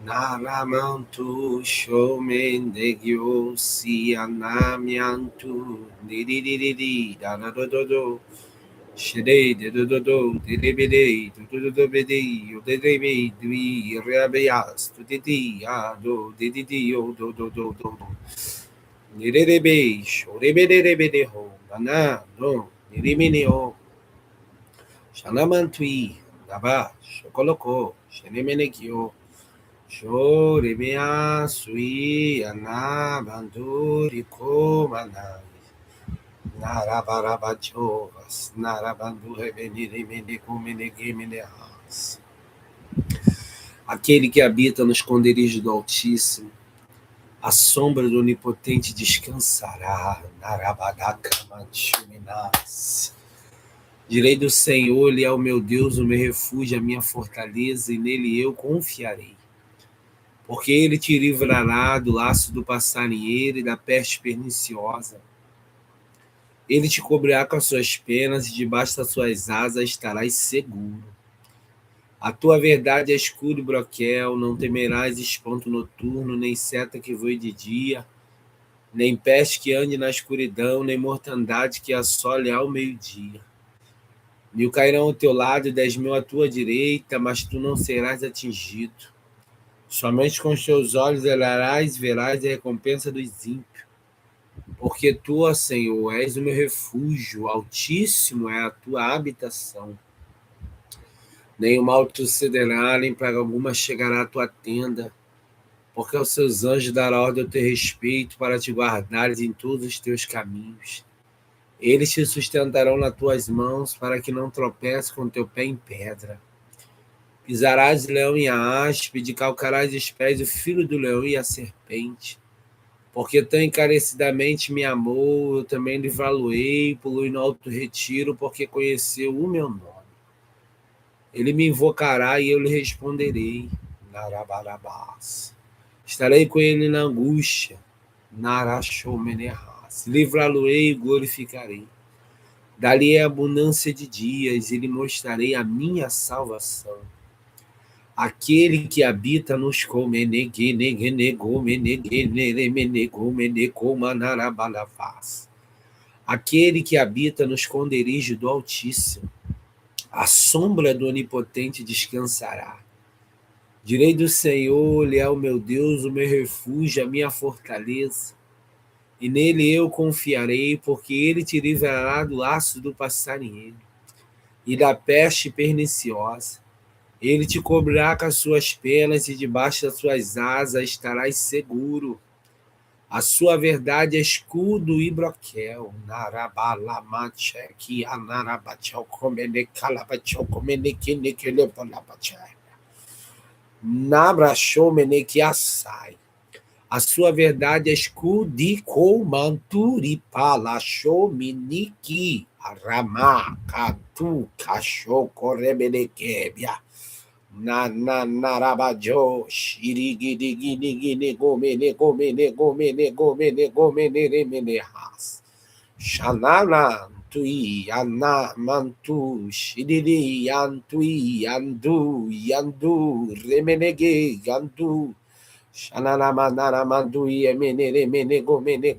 Naramantu Shomendegyo Sianamiantu Didididi Dadadodo Shide Dodo Didibide Dudubide Udebe Dui Rabias Tudidi Ado Dididi Odo Nidebe Shorebede Ho Bana No Nidimini Ho Shanamantui Daba Shokoloko Shenemenekyo Shorebea sui anabanduri komana narabarabachovas narabandu revenire mene comene gemeneas. Aquele que habita no esconderijo do Altíssimo, a sombra do Onipotente descansará. Narabadacamachuminas. Direi do Senhor, Ele é o meu Deus, o meu refúgio, a minha fortaleza, e nele eu confiarei. Porque ele te livrará do laço do passarinheiro e da peste perniciosa. Ele te cobrirá com as suas penas e debaixo das suas asas estarás seguro. A tua verdade é escudo e broquel, não temerás espanto noturno, nem seta que voe de dia, nem peste que ande na escuridão, nem mortandade que assole ao meio-dia. 1000 cairão ao teu lado e 10.000 à tua direita, mas tu não serás atingido. Somente com os teus olhos olharás e verás a recompensa dos ímpios. Porque tu, ó Senhor, és o meu refúgio, altíssimo é a tua habitação. Nem o mal te sucederá, nem praga alguma chegará à tua tenda, porque aos seus anjos dará ordem ao teu respeito para te guardares em todos os teus caminhos. Eles te sustentarão nas tuas mãos, para que não tropece com teu pé em pedra. Pisarás o leão e a áspide, calcarás os pés o filho do leão e a serpente. Porque tão encarecidamente me amou, eu também livrá-lo-ei, pulou no alto retiro, porque conheceu o meu nome. Ele me invocará e eu lhe responderei. Narabarabás. Estarei com ele na angústia. Narashomenerás. Livrá-lo-ei e glorificarei. Dali é abundância de dias, e lhe mostrarei a minha salvação. Aquele que habita nos aquele que habita no esconderijo do Altíssimo, a sombra do Onipotente descansará. Direi do Senhor, Ele é o meu Deus, o meu refúgio, a minha fortaleza, e nele eu confiarei, porque ele te livrará do laço do passarinheiro e da peste perniciosa. Ele te cobrirá com as suas penas e debaixo das suas asas estarás seguro. A sua verdade é escudo e broquel. A sua verdade é escudo e comanturi palachominique. Arama, catu, cachorro, correbenequebia. Narabajo, shirigirigirigine, gomene, has. Shanana, tui, ana, mantu, shiriri, antui, andu, yandu, remenege, yandu. Shanana, manara, mandu, yemene, remene, gomene,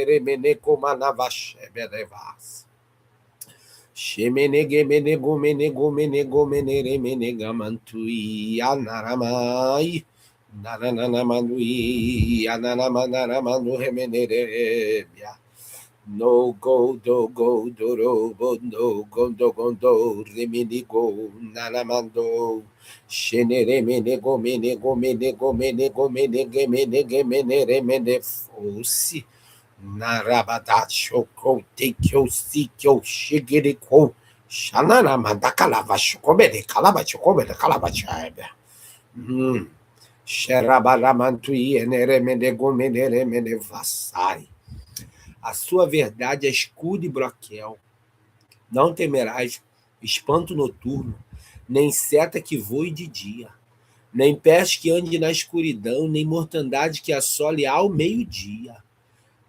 remene, komanavashe, berevas. Shemenege menego remene gamantui anaramai nananamandui ananamanaramandu remenerebia no go do bondo gondo remenigo nanamando sheneremene gemene remene fosse Narabadacho, Tekyo, Sikyo, Shigiriko, Shanana, Mandakalava, Shokobede, Kalaba, Chokobede, Kalabachabe. Sherabaramantui, Eneremene, Gomeneremene, Vassai. A sua verdade é escudo e broquel. Não temerás espanto noturno, nem seta que voe de dia, nem peste que ande na escuridão, nem mortandade que assole ao meio-dia.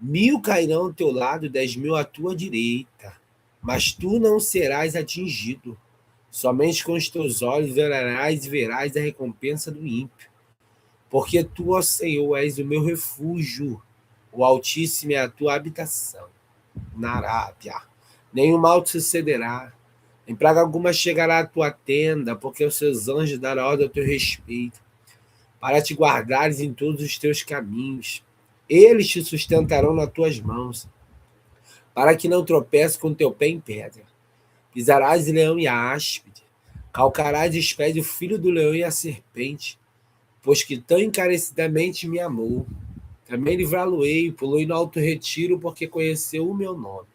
1000 cairão ao teu lado, 10.000 à tua direita, mas tu não serás atingido. Somente com os teus olhos verás e verás a recompensa do ímpio. Porque tu, ó Senhor, és o meu refúgio, o Altíssimo é a tua habitação. Na Arábia, nenhum mal te sucederá, nem praga alguma chegará à tua tenda, porque os seus anjos darão ordem ao teu respeito, para te guardares em todos os teus caminhos. Eles te sustentarão nas tuas mãos, para que não tropece com teu pé em pedra. Pisarás o leão e a áspide, calcarás os pés do filho do leão e a serpente, pois que tão encarecidamente me amou. Também livrá-lo-ei, pulou no alto retiro, porque conheceu o meu nome.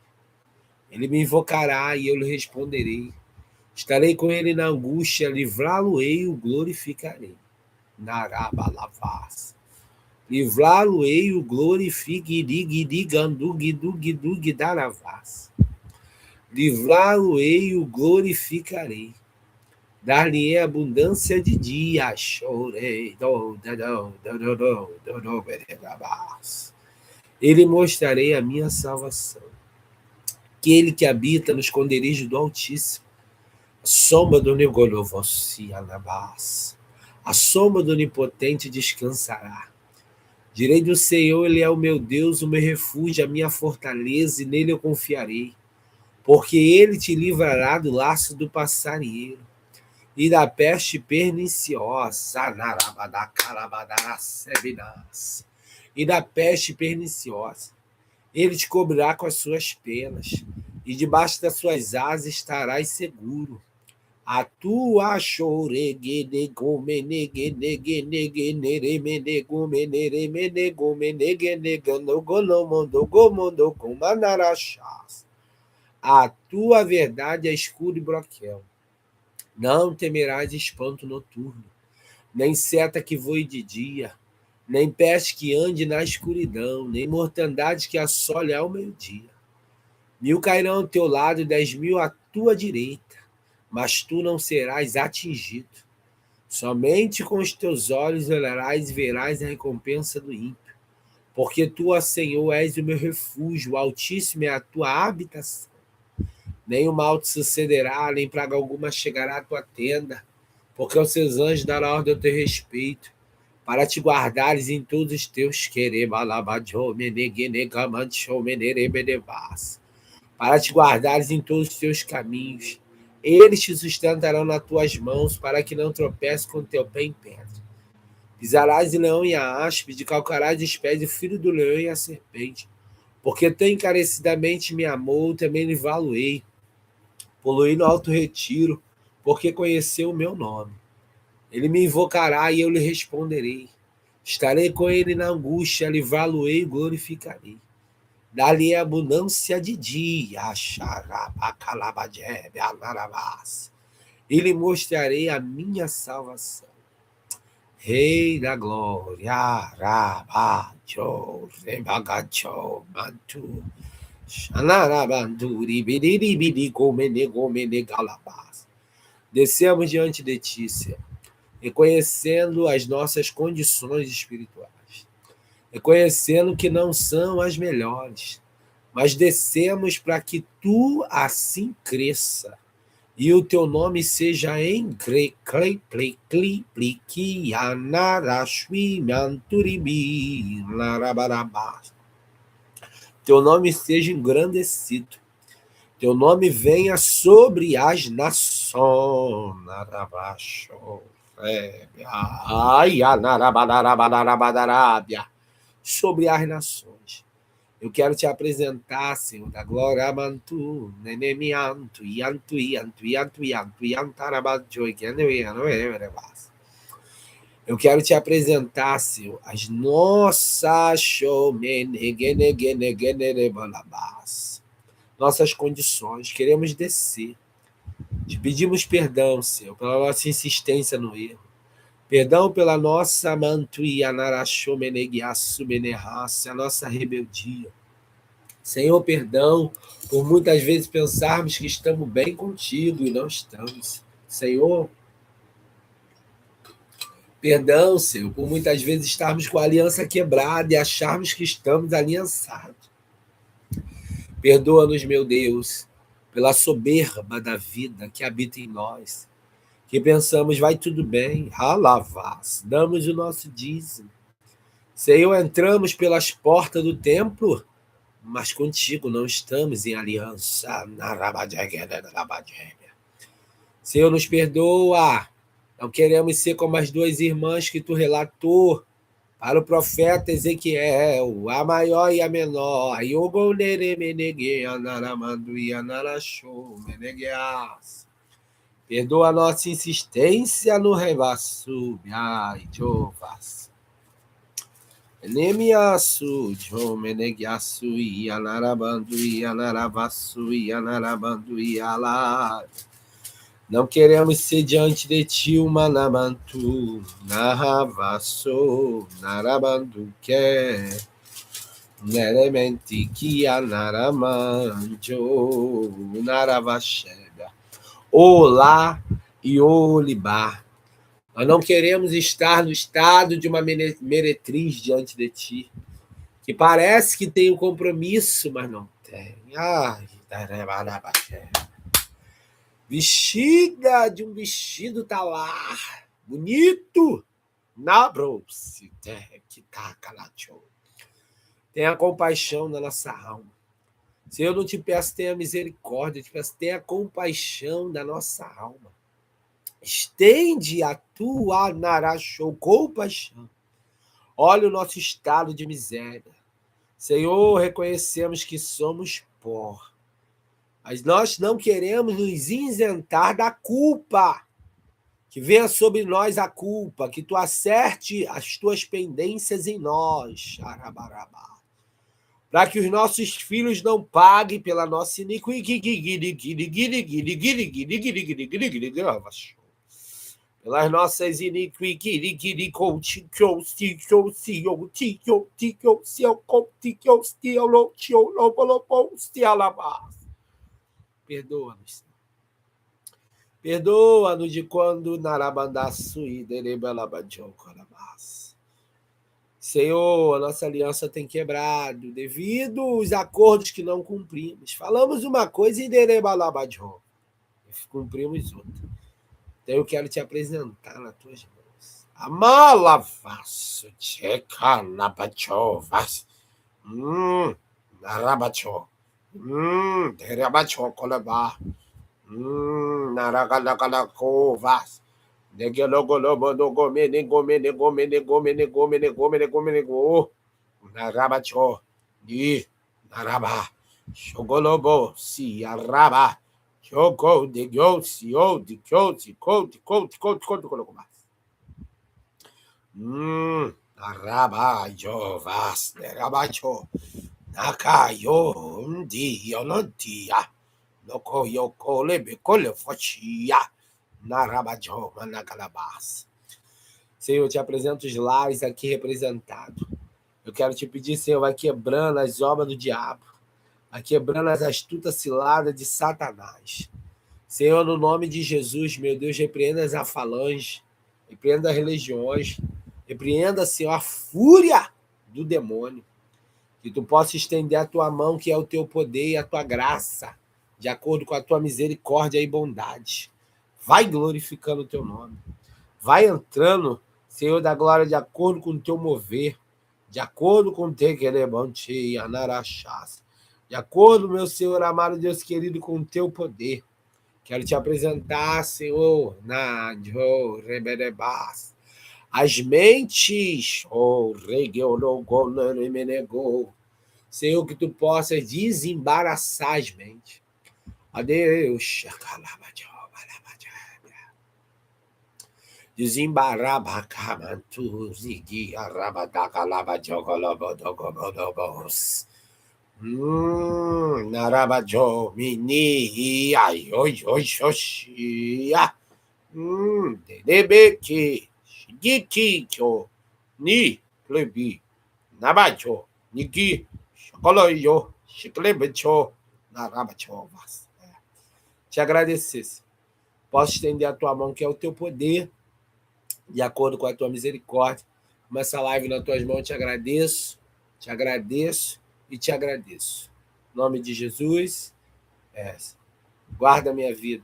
Ele me invocará e eu lhe responderei. Estarei com ele na angústia, livrá-lo-ei e o glorificarei. Narabalavas. Livrá-lo-ei e o glorificarei. Daravas. Livrá-lo-ei e o glorificarei. Dar-lhe abundância de dias. Chorei. Ele mostrarei a minha salvação. Aquele que habita no esconderijo do Altíssimo, a sombra do Negolhovossi Anabás, a sombra do Onipotente descansará. Direi do Senhor, ele é o meu Deus, o meu refúgio, a minha fortaleza, e nele eu confiarei. Porque ele te livrará do laço do passarinheiro e da peste perniciosa, e da peste perniciosa. Ele te cobrirá com as suas penas, e debaixo das suas asas estarás seguro. A tua a tua verdade é escudo e broquel. Não temerás espanto noturno, nem seta que voe de dia, nem peste que ande na escuridão, nem mortandade que assole ao meio-dia. 1000 cairão ao teu lado e 10.000 à tua direita, mas tu não serás atingido. Somente com os teus olhos olharás e verás a recompensa do ímpio. Porque tu, ó Senhor, és o meu refúgio, o Altíssimo é a tua habitação. Nem o mal te sucederá, nem praga alguma chegará à tua tenda, porque os seus anjos darão ordem ao teu respeito, para te guardares em todos os teus para te guardares em todos os teus caminhos. Eles te sustentarão nas tuas mãos, para que não tropece com teu pé em pedra. Pisarás o leão e a áspide, calcarás os pés do filho do leão e a serpente. Porque tão encarecidamente me amou, também livrá-lo-ei. Poluí no alto retiro, porque conheceu o meu nome. Ele me invocará e eu lhe responderei. Estarei com ele na angústia, livrá-lo-ei e glorificarei. Dar-lhe abundância de dia, e lhe mostrarei a minha salvação. Rei da glória, Rabacho, Rebagacho, Mantu, Xanarabanduri, Biribiri, Gomene, Galabás. Descemos diante de ti, Senhor, reconhecendo as nossas condições espirituais, reconhecendo que não são as melhores, mas descemos para que tu assim cresça e o teu nome seja em teu nome seja engrandecido, teu nome venha sobre as nações. Sobre as nações. Eu quero te apresentar, Senhor, da glória, Mantu, Nenemiantu, Yantu, Yantu, Yantu, Yantu, Yantarabajo, eu quero te apresentar, Senhor, as nossas condições. Queremos descer. Te pedimos perdão, Senhor, pela nossa insistência no erro. Perdão pela nossa a nossa rebeldia. Senhor, perdão por muitas vezes pensarmos que estamos bem contigo e não estamos. Senhor, perdão, Senhor, por muitas vezes estarmos com a aliança quebrada e acharmos que estamos aliançados. Perdoa-nos, meu Deus, pela soberba da vida que habita em nós. que pensamos, vai tudo bem, alavás, damos o nosso dízimo. Senhor, entramos pelas portas do templo, mas contigo não estamos em aliança. Senhor, nos perdoa. Não queremos ser como as duas irmãs que tu relatou para o profeta Ezequiel, a maior e a menor. Perdoa a nossa insistência no revasso. Ai, Jovas. Nemiasu, Jomenegiasu, Yanarabandu, Yanaravasu, Yanarabandu, Yala. Não queremos ser diante de ti uma namantu, naravasso, narabandu, que nerementi, que anaramanjo, naravachega. Olá e olibá. Nós não queremos estar no estado de uma meretriz diante de ti, que parece que tem um compromisso, mas não tem. Ai, vestida de um vestido talar, bonito, na bronze, que taca lá, tchau. Tenha compaixão na nossa alma. Senhor, eu não te peço, tenha misericórdia, eu te peço, tenha compaixão da nossa alma. Estende a tua narachou compaixão. Olha o nosso estado de miséria. Senhor, reconhecemos que somos pó. Mas nós não queremos nos isentar da culpa. Que venha sobre nós a culpa, que tu acerte as tuas pendências em nós. Para que os nossos filhos não paguem pela nossa iniquidade. Pelas nossas iniquidades. Perdoa-nos. Perdoa-nos de quando narabandaçu e derebalabajocorabás. Senhor, a nossa aliança tem quebrado devido aos acordos que não cumprimos. Falamos uma coisa e derebalabajo. Cumprimos outra. Então eu quero te apresentar nas tuas mãos. Amalavasso, tchekanabachovas. Narabacho. Derebacho colabá. Naragalakovas. Negelogolobo no gome, negome, negome, negome, negome, negome, negome, nego. Narabacho. Ni. Naraba. Shogolobo. Si araba. Choco de Gyosi, oh, de Kyoti, Koti, Koti, Koti, Koti, Koti, Araba, Jovas, Nerabacho, Nakayo, Ndi, Yonontia, Noko Yoko, Lebecole, Fochia, Narabajo, Managalabas. Senhor, eu te apresento os lares aqui representados. Eu quero te pedir, Senhor, vai quebrando as obras do diabo. Quebrando as astutas ciladas de Satanás. Senhor, no nome de Jesus, meu Deus, repreenda as falanges, repreenda as religiões, repreenda, Senhor, a fúria do demônio. Que tu possa estender a tua mão, que é o teu poder e a tua graça, de acordo com a tua misericórdia e bondade. Vai glorificando o teu nome. Vai entrando, Senhor da glória, de acordo com o teu mover, de acordo com o teu querebanti, anarachás. De acordo, meu Senhor, amado Deus querido, com o teu poder. Quero te apresentar, Senhor, as mentes, Senhor, que tu possas desembaraçar as mentes. Adeus. Desembarabacamantu, zigi, arabadagalabajogolobodogobodobos. Narabajo, mini, ai, oi, oi, xoxia. Dedebeke, shigiki, kyo, ni, plebi, nabajo, niki, chocoloyo, chiclebecho, narabacho. Te agradecer. Posso estender a tua mão, que é o teu poder, de acordo com a tua misericórdia. Começa a live nas tuas mãos, te agradeço e te agradeço. Em nome de Jesus, guarda a minha vida,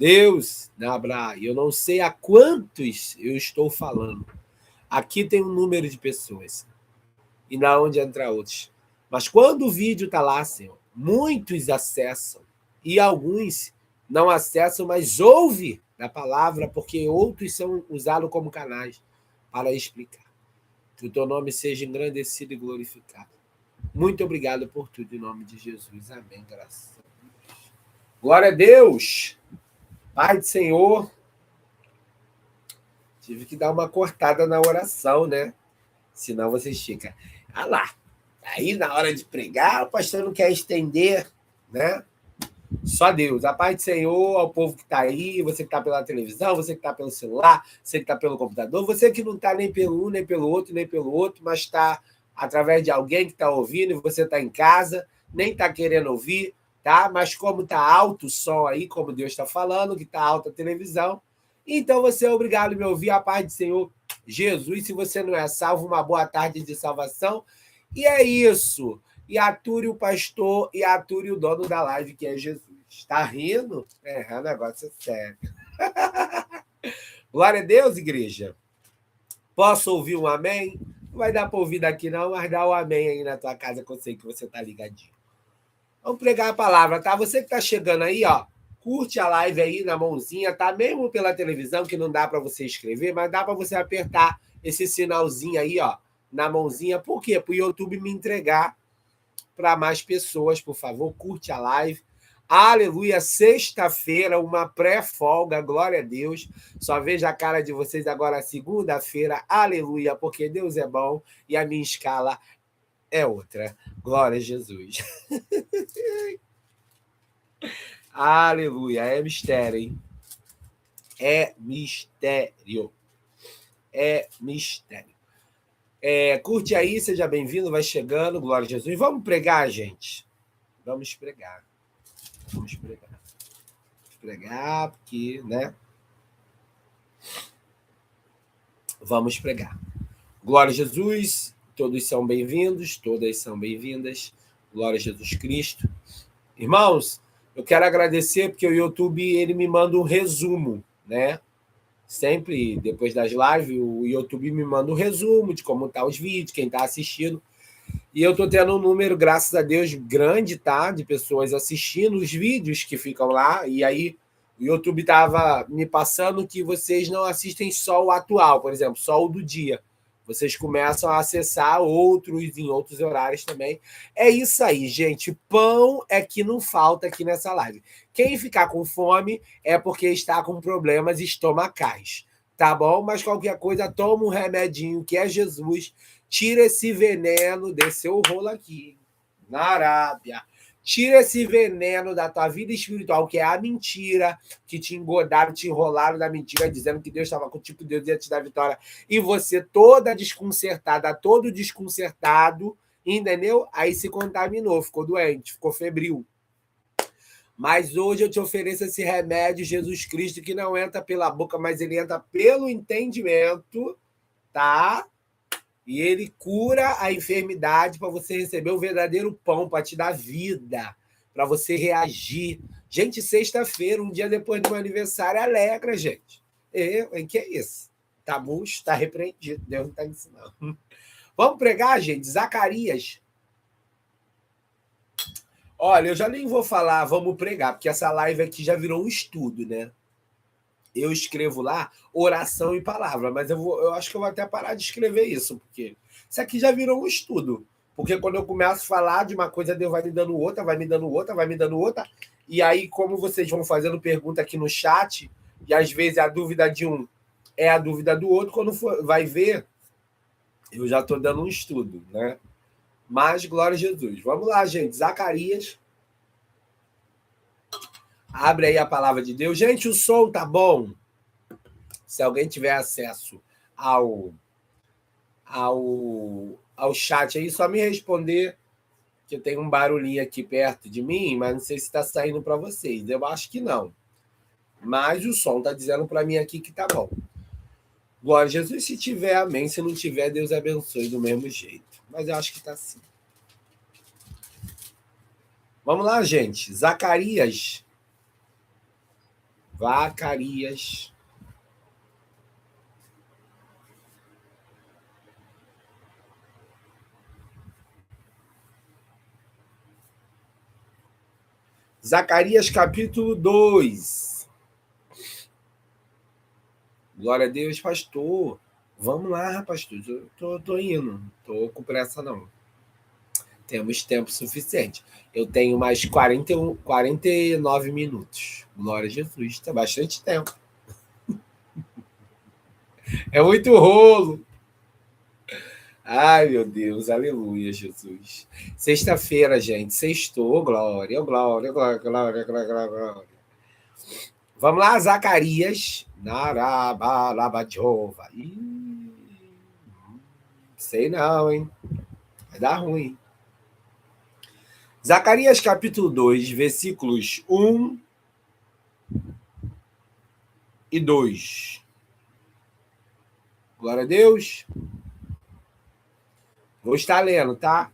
Deus, Nabra, eu não sei a quantos eu estou falando. Aqui tem um número de pessoas. E na onde entra outros. Mas quando o vídeo está lá, Senhor, muitos acessam. E alguns não acessam, mas ouvem a palavra, porque outros são usados como canais para explicar. Que o teu nome seja engrandecido e glorificado. Muito obrigado por tudo, em nome de Jesus. Amém. Graças a Deus. Glória a Deus. Pai do Senhor. Tive que dar uma cortada na oração, né? Senão você estica. Ah lá. Aí, na hora de pregar, o pastor não quer estender, né? Só Deus. A paz do Senhor ao povo que está aí, você que está pela televisão, você que está pelo celular, você que está pelo computador, você que não está nem pelo um, nem pelo outro, nem pelo outro, mas está através de alguém que está ouvindo, e você está em casa, nem está querendo ouvir, tá? Mas como está alto o som aí, como Deus está falando, que está alta a televisão, então você é obrigado a me ouvir. A paz do Senhor Jesus. Se você não é salvo, uma boa tarde de salvação. E é isso. E ature o pastor e ature o dono da live, que é Jesus. Está rindo? É, o negócio é sério. Glória a Deus, igreja. Posso ouvir um amém? Não vai dar para ouvir daqui não, mas dá um amém aí na tua casa, que eu sei que você está ligadinho. Vamos pregar a palavra, tá? Você que está chegando aí, ó, curte a live aí na mãozinha, tá? Mesmo pela televisão, que não dá para você escrever, mas dá para você apertar esse sinalzinho aí, ó, na mãozinha. Por quê? Para o YouTube me entregar para mais pessoas, por favor, curte a live. Aleluia, sexta-feira, uma pré-folga, glória a Deus. Só vejo a cara de vocês agora segunda-feira, aleluia, porque Deus é bom e a minha escala é outra. Glória a Jesus. Aleluia, é mistério, hein? É mistério. É mistério. Curte aí, seja bem-vindo, vai chegando, glória a Jesus. Vamos pregar, gente. Vamos pregar. Vamos pregar. Vamos pregar, porque, né? Vamos pregar. Glória a Jesus, todos são bem-vindos, todas são bem-vindas. Glória a Jesus Cristo. Irmãos, eu quero agradecer porque o YouTube ele me manda um resumo, né? Sempre, depois das lives, o YouTube me manda um resumo de como estão os vídeos, quem está assistindo. E eu estou tendo um número, graças a Deus, grande, tá? De pessoas assistindo os vídeos que ficam lá. E aí o YouTube estava me passando que vocês não assistem só o atual, por exemplo, só o do dia. Vocês começam a acessar outros em outros horários também. É isso aí, gente. Pão é que não falta aqui nessa live. Quem ficar com fome é porque está com problemas estomacais, tá bom? Mas qualquer coisa, toma um remedinho que é Jesus. Tira esse veneno, desceu o rolo aqui, na Arábia. Tira esse veneno da tua vida espiritual, que é a mentira, que te engodaram, te enrolaram da mentira, dizendo que Deus estava contigo, Deus ia te dar vitória. E você toda desconcertada, todo desconcertado, entendeu? Aí se contaminou, ficou doente, ficou febril. Mas hoje eu te ofereço esse remédio, Jesus Cristo, que não entra pela boca, mas ele entra pelo entendimento, tá? E ele cura a enfermidade para você receber o verdadeiro pão, para te dar vida, para você reagir. Gente, sexta-feira, um dia depois do meu aniversário, alegra, gente. Que é isso? Tá murcho, está repreendido. Deus não está ensinando. Vamos pregar, gente? Zacarias. Olha, eu já nem vou falar, vamos pregar, porque essa live aqui já virou um estudo, né? Eu escrevo lá oração e palavra, mas eu acho que eu vou até parar de escrever isso, porque isso aqui já virou um estudo. Porque quando eu começo a falar de uma coisa, Deus vai me dando outra, vai me dando outra, vai me dando outra. E aí, como vocês vão fazendo pergunta aqui no chat, e às vezes a dúvida de um é a dúvida do outro, quando vai ver, eu já estou dando um estudo, né? Mas, glória a Jesus. Vamos lá, gente. Zacarias. Abre aí a palavra de Deus. Gente, o som tá bom? Se alguém tiver acesso ao chat aí, só me responder, que tem um barulhinho aqui perto de mim, mas não sei se está saindo para vocês. Eu acho que não. Mas o som está dizendo para mim aqui que tá bom. Glória a Jesus. Se tiver, amém. Se não tiver, Deus abençoe do mesmo jeito. Mas eu acho que está assim. Vamos lá, gente. Zacarias. Zacarias. Zacarias capítulo 2. Glória a Deus, pastor. Vamos lá, pastor. Tô indo. Tô com pressa, não. Temos tempo suficiente. Eu tenho mais 49 minutos. Glória a Jesus. Tem bastante tempo. É muito rolo. Ai, meu Deus. Aleluia, Jesus. Sexta-feira, gente. Sextou. Glória, glória, glória, glória, glória, glória. Vamos lá, Zacarias. Narabalabajova. Sei não, hein? Vai dar ruim. Zacarias capítulo 2, versículos 1 e 2. Glória a Deus. Vou estar lendo, tá?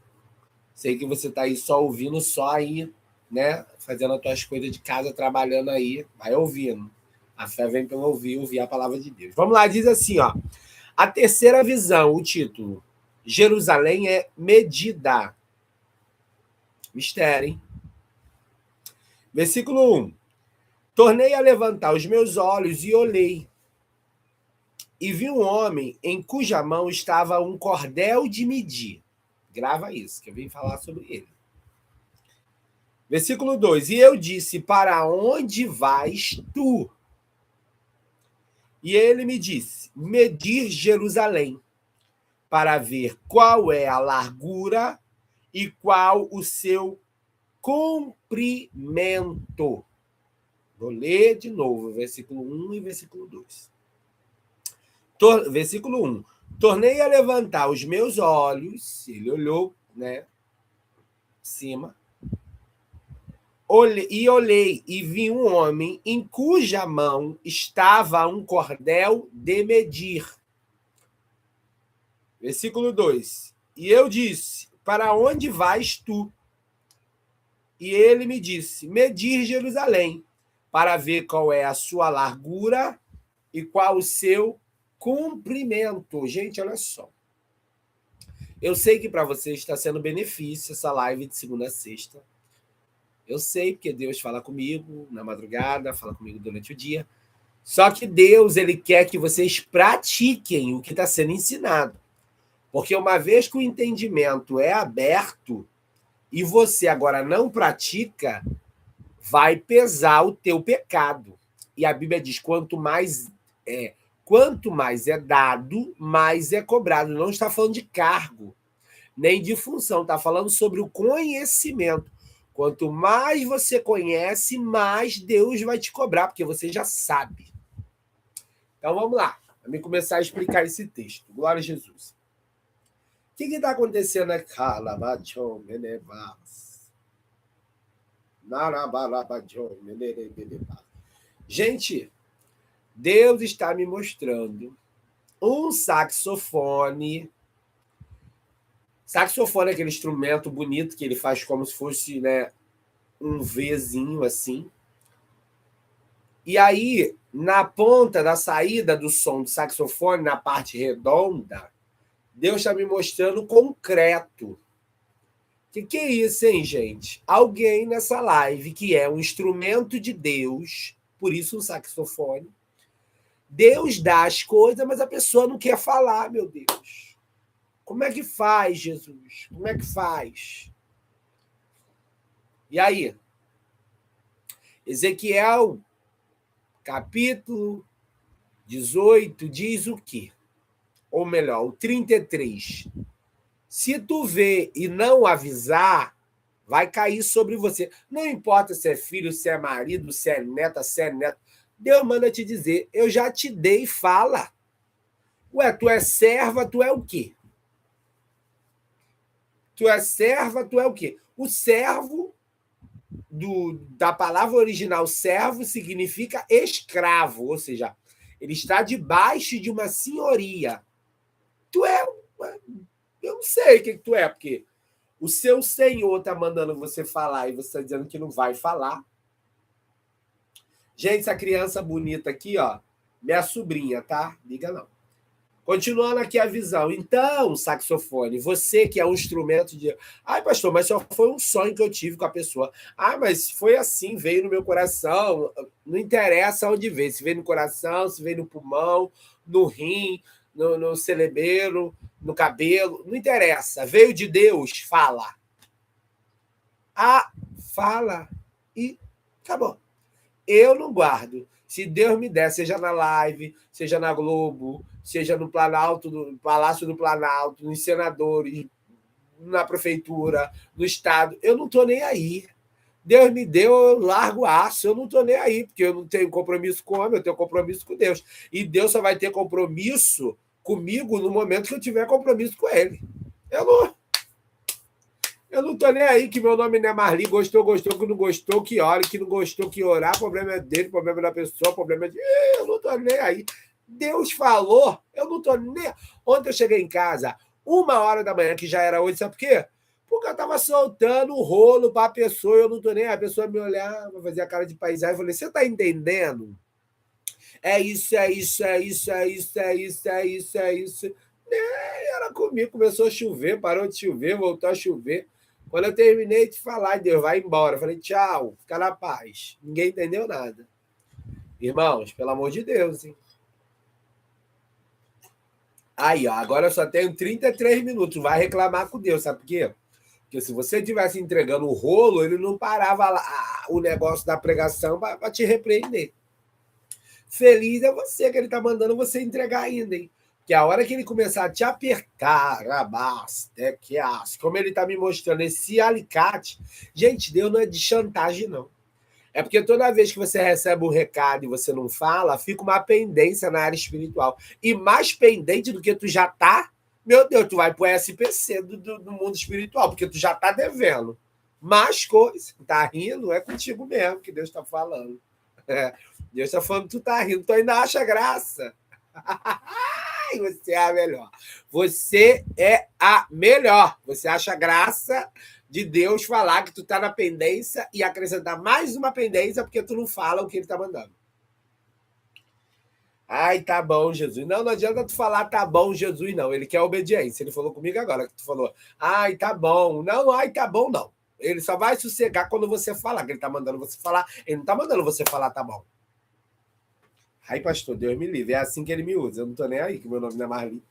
Sei que você tá aí só ouvindo, só aí, né? Fazendo as tuas coisas de casa, trabalhando aí. Vai ouvindo. A fé vem pelo ouvir a palavra de Deus. Vamos lá, diz assim, ó. A terceira visão, o título. Jerusalém é medida. Mistério, hein? Versículo 1. Tornei a levantar os meus olhos e olhei. E vi um homem em cuja mão estava um cordel de medir. Grava isso, que eu vim falar sobre ele. Versículo 2. E eu disse, para onde vais tu? E ele me disse, medir Jerusalém, para ver qual é a largura e qual o seu comprimento. Vou ler de novo, versículo 1 e versículo 2. Versículo 1. Tornei a levantar os meus olhos, ele olhou, né, cima, olhei e vi um homem em cuja mão estava um cordel de medir. Versículo 2. E eu disse, para onde vais tu? E ele me disse, medir Jerusalém, para ver qual é a sua largura e qual o seu comprimento. Gente, olha só. Eu sei que para você está sendo benefício essa live de segunda a sexta. Eu sei, porque Deus fala comigo na madrugada, fala comigo durante o dia. Só que Deus, ele quer que vocês pratiquem o que está sendo ensinado. Porque uma vez que o entendimento é aberto e você agora não pratica, vai pesar o teu pecado. E a Bíblia diz, quanto mais é dado, mais é cobrado. Não está falando de cargo, nem de função, está falando sobre o conhecimento. Quanto mais você conhece, mais Deus vai te cobrar, porque você já sabe. Então vamos lá, vamos começar a explicar esse texto. Glória a Jesus. O que está acontecendo aqui? Gente, Deus está me mostrando um saxofone. Saxofone é aquele instrumento bonito que ele faz como se fosse, né, um Vzinho assim. E aí, na ponta da saída do som do saxofone, na parte redonda, Deus está me mostrando concreto. Que é isso, hein, gente? Alguém nessa live que é um instrumento de Deus, por isso um saxofone. Deus dá as coisas, mas a pessoa não quer falar, meu Deus. Como é que faz, Jesus? Como é que faz? E aí? Ezequiel, capítulo 18, diz o quê? Ou melhor, o 33. Se tu vê e não avisar, vai cair sobre você. Não importa se é filho, se é marido, se é neta, se é neto. Deus manda te dizer, eu já te dei, fala. Ué, tu é serva, tu é o quê? Tu é serva, tu é o quê? O servo, da palavra original servo, significa escravo, ou seja, ele está debaixo de uma senhoria. Tu é... Eu não sei o que tu é, porque o seu senhor está mandando você falar e você está dizendo que não vai falar. Gente, essa criança bonita aqui, ó, minha sobrinha, tá? Liga não. Continuando aqui a visão. Então, saxofone, você que é um instrumento de. Ai, pastor, mas só foi um sonho que eu tive com a pessoa. Ah, mas foi assim, veio no meu coração. Não interessa onde veio. Se veio no coração, se veio no pulmão, no rim, no celebeiro, no cabelo. Não interessa. Veio de Deus, fala. Ah, fala. E acabou. Eu não guardo. Se Deus me der, seja na live, seja na Globo, seja no Planalto, no Palácio do Planalto, nos senadores, na prefeitura, no estado, eu não estou nem aí. Deus me deu, eu largo aço, eu não estou nem aí, porque eu não tenho compromisso com o homem, eu tenho compromisso com Deus. E Deus só vai ter compromisso comigo no momento que eu tiver compromisso com ele. Eu não tô nem aí que meu nome não é Marli, gostou, gostou, que não gostou, que ore, que não gostou, que orar, problema é dele, problema é da pessoa, problema é de. Eu não tô nem aí. Deus falou, eu não tô nem. Ontem eu cheguei em casa, 1h da manhã, que já era 8, sabe por quê? Porque eu tava soltando o rolo pra pessoa, eu não tô nem aí. A pessoa me olhava, fazia a cara de paisagem, eu falei, você tá entendendo? É isso, é isso, é isso, é isso, é isso, é isso, é isso. E era comigo, começou a chover, parou de chover, voltou a chover. Quando eu terminei de falar, Deus, vai embora. Eu falei, tchau, fica na paz. Ninguém entendeu nada. Irmãos, pelo amor de Deus, hein? Aí, ó, agora eu só tenho 33 minutos. Vai reclamar com Deus, sabe por quê? Porque se você estivesse entregando o rolo, ele não parava lá, o negócio da pregação para te repreender. Feliz é você que ele está mandando você entregar ainda, hein? Que a hora que ele começar a te apertar, como ele está me mostrando esse alicate, gente, Deus não é de chantagem, não. É porque toda vez que você recebe um recado e você não fala, fica uma pendência na área espiritual. E mais pendente do que tu já tá, meu Deus, tu vai pro SPC do mundo espiritual, porque tu já tá devendo. Mais coisa. Tá rindo? É contigo mesmo que Deus tá falando. É. Deus está falando que tu tá rindo, tu ainda acha graça. Ai, você é a melhor. Você é a melhor. Você acha graça de Deus falar que tu tá na pendência e acrescentar mais uma pendência porque tu não fala o que ele tá mandando. Ai, tá bom, Jesus. Não, não adianta tu falar tá bom, Jesus, não. Ele quer obediência. Ele falou comigo agora que tu falou, ai, tá bom. Não, ai, tá bom, não. Ele só vai sossegar quando você falar, que ele tá mandando você falar. Ele não tá mandando você falar tá bom. Ai, pastor, Deus me livre. É assim que ele me usa. Eu não tô nem aí, que meu nome não é Marli.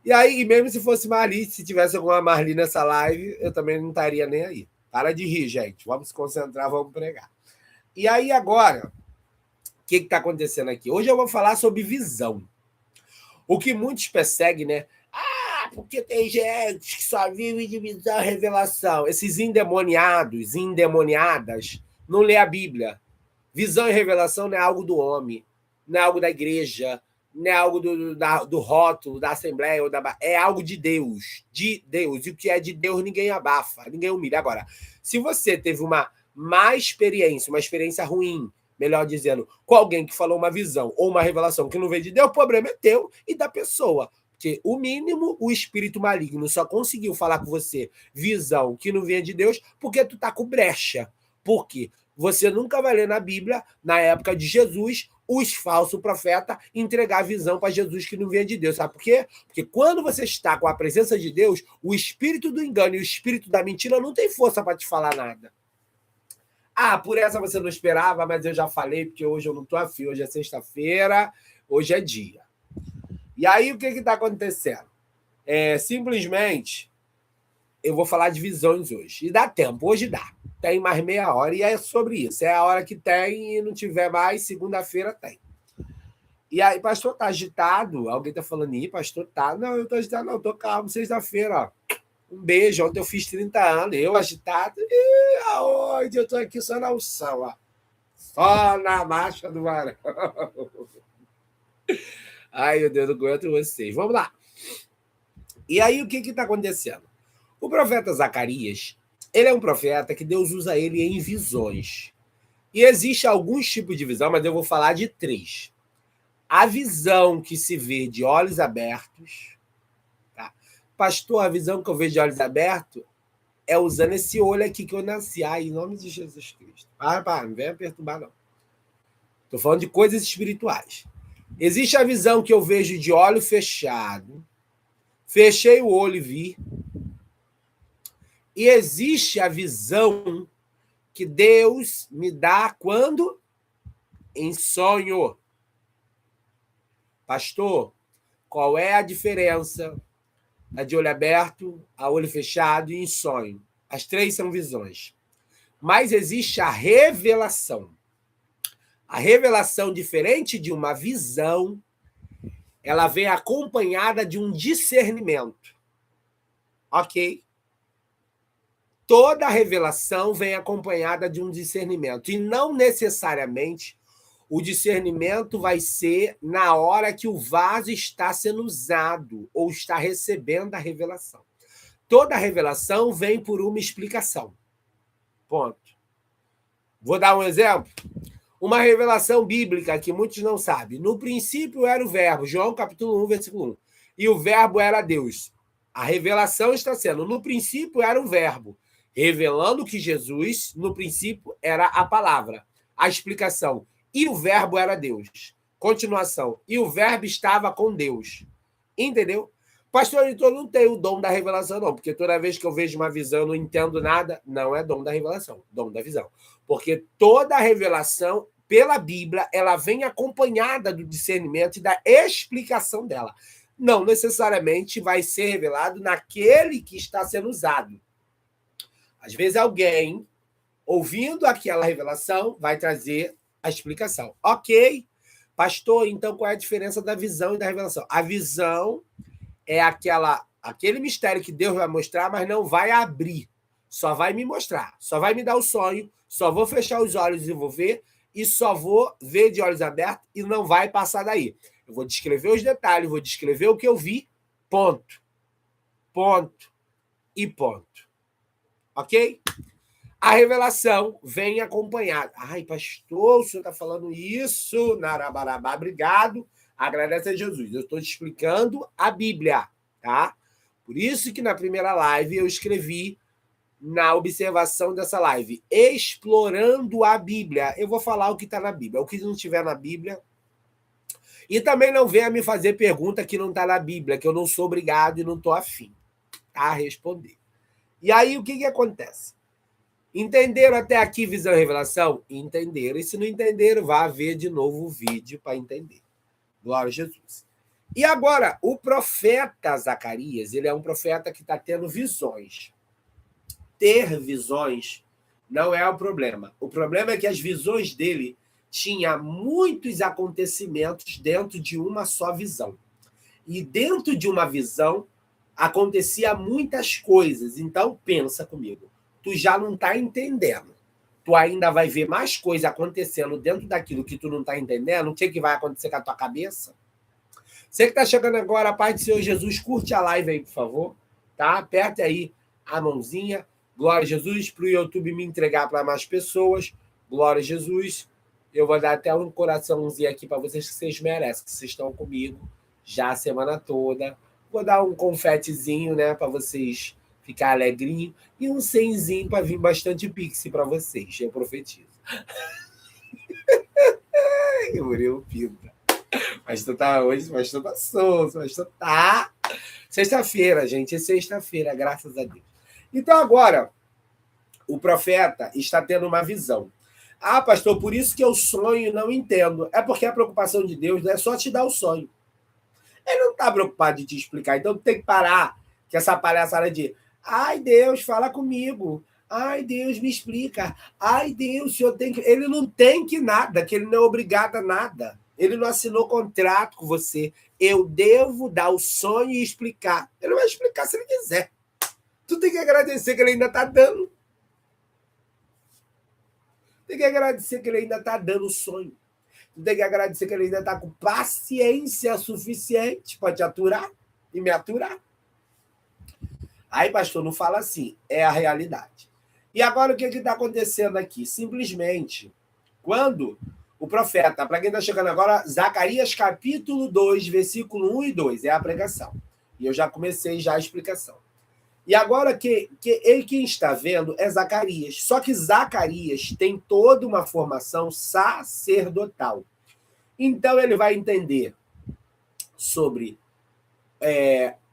E aí, mesmo se fosse Marli, se tivesse alguma Marli nessa live, eu também não estaria nem aí. Para de rir, gente. Vamos se concentrar, vamos pregar. E aí, agora, o que está acontecendo aqui? Hoje eu vou falar sobre visão. O que muitos perseguem, né? Ah, porque tem gente que só vive de visão e revelação. Esses endemoniados, endemoniadas, não lê a Bíblia. Visão e revelação não é algo do homem, não é algo da igreja, não é algo do rótulo, da Assembleia, ou é algo de Deus. De Deus. E o que é de Deus, ninguém abafa, ninguém humilha. Agora, se você teve uma má experiência, uma experiência ruim, melhor dizendo, com alguém que falou uma visão ou uma revelação que não veio de Deus, o problema é teu e da pessoa. Porque o mínimo, o espírito maligno só conseguiu falar com você visão que não vinha de Deus porque tu tá com brecha. Por quê? Você nunca vai ler na Bíblia, na época de Jesus, os falsos profetas entregar a visão para Jesus que não vinha de Deus. Sabe por quê? Porque quando você está com a presença de Deus, o espírito do engano e o espírito da mentira não tem força para te falar nada. Ah, por essa você não esperava, mas eu já falei, porque hoje eu não estou afim. Hoje é sexta-feira, hoje é dia. E aí, o que está acontecendo? Simplesmente, eu vou falar de visões hoje. E dá tempo, hoje dá. Tem mais meia hora e é sobre isso. É a hora que tem e não tiver mais, segunda-feira tem. E aí, pastor, tá agitado? Alguém tá falando, ih, pastor, tá? Não, eu tô agitado, não, tô calmo, sexta-feira, ó. Um beijo, ontem eu fiz 30 anos, eu agitado. E aonde? Eu tô aqui só na unção, ó. Só na marcha do varão. Ai, meu Deus, não aguento vocês. Vamos lá. E aí, o que que tá acontecendo? O profeta Zacarias, ele é um profeta que Deus usa ele em visões. E existe alguns tipos de visão, mas eu vou falar de 3. A visão que se vê de olhos abertos. Tá? Pastor, a visão que eu vejo de olhos abertos é usando esse olho aqui que eu nasci. Ai, em nome de Jesus Cristo. Para, não venha perturbar, não. Estou falando de coisas espirituais. Existe a visão que eu vejo de olho fechado. Fechei o olho e vi. E existe a visão que Deus me dá quando? Em sonho. Pastor, qual é a diferença de olho aberto, a olho fechado e em sonho? As três são visões. Mas existe a revelação. A revelação, diferente de uma visão, ela vem acompanhada de um discernimento. Ok? Toda revelação vem acompanhada de um discernimento. E não necessariamente o discernimento vai ser na hora que o vaso está sendo usado ou está recebendo a revelação. Toda revelação vem por uma explicação. Ponto. Vou dar um exemplo. Uma revelação bíblica que muitos não sabem. No princípio era o verbo, João capítulo 1, versículo 1. E o verbo era Deus. A revelação está sendo, no princípio era o verbo, revelando que Jesus, no princípio, era a palavra. A explicação. E o verbo era Deus. Continuação. E o verbo estava com Deus. Entendeu? Pastor, então não tem o dom da revelação, não. Porque toda vez que eu vejo uma visão, eu não entendo nada. Não é dom da revelação, dom da visão. Porque toda a revelação, pela Bíblia, ela vem acompanhada do discernimento e da explicação dela. Não necessariamente vai ser revelado naquele que está sendo usado. Às vezes alguém, ouvindo aquela revelação, vai trazer a explicação. Ok, pastor, então qual é a diferença da visão e da revelação? A visão é aquele mistério que Deus vai mostrar, mas não vai abrir. Só vai me mostrar, só vai me dar o sonho, só vou fechar os olhos e vou ver, e só vou ver de olhos abertos e não vai passar daí. Eu vou descrever os detalhes, vou descrever o que eu vi, ponto. Ponto e ponto. Ok? A revelação vem acompanhada. Ai, pastor, o senhor está falando isso? Narabarabá, obrigado. Agradece a Jesus. Eu estou te explicando a Bíblia, tá? Por isso que na primeira live eu escrevi na observação dessa live, explorando a Bíblia. Eu vou falar o que está na Bíblia. O que não estiver na Bíblia. E também não venha me fazer pergunta que não está na Bíblia, que eu não sou obrigado e não estou afim a responder. E aí, o que acontece? Entenderam até aqui visão e revelação? Entenderam. E se não entenderam, vá ver de novo o vídeo para entender. Glória a Jesus. E agora, o profeta Zacarias, ele é um profeta que está tendo visões. Ter visões não é o problema. O problema é que as visões dele tinham muitos acontecimentos dentro de uma só visão. E dentro de uma visão, acontecia muitas coisas. Então, pensa comigo. Tu já não está entendendo. Tu ainda vai ver mais coisa acontecendo dentro daquilo que tu não está entendendo. O que vai acontecer com a tua cabeça? Você que está chegando agora, a paz do Senhor Jesus, curte a live aí, por favor. Tá? Aperte aí a mãozinha. Glória a Jesus, para o YouTube me entregar para mais pessoas. Glória a Jesus. Eu vou dar até um coraçãozinho aqui para vocês, que vocês merecem, que vocês estão comigo já a semana toda. Vou dar um confetezinho, né, para vocês ficar alegrinho. E um 100zinho para vir bastante pix para vocês. Eu profetizo. Murilo Pinta. Mas tu tá hoje, mas tu tá solto, mas tu tá. Sexta-feira, gente, é sexta-feira, graças a Deus. Então, agora, o profeta está tendo uma visão. Ah, pastor, por isso que eu sonho e não entendo. É porque a preocupação de Deus não é só te dar o sonho. Ele não está preocupado de te explicar. Então, tu tem que parar com essa palhaçada de ai, Deus, fala comigo. Ai, Deus, me explica. Ai, Deus, o senhor tem que... Ele não tem que nada, que ele não é obrigado a nada. Ele não assinou contrato com você. Eu devo dar o sonho e explicar. Ele vai explicar se ele quiser. Tu tem que agradecer que ele ainda está dando. Tem que agradecer que ele ainda está dando o sonho. Tu tem que agradecer que ele ainda está com paciência suficiente para te aturar e me aturar. Aí, pastor, não fala assim. É a realidade. E agora o que está acontecendo aqui? Simplesmente, quando o profeta, para quem está chegando agora, Zacarias capítulo 2, versículo 1 e 2, é a pregação. E eu já comecei já a explicação. E agora quem está vendo é Zacarias. Só que Zacarias tem toda uma formação sacerdotal. Então ele vai entender sobre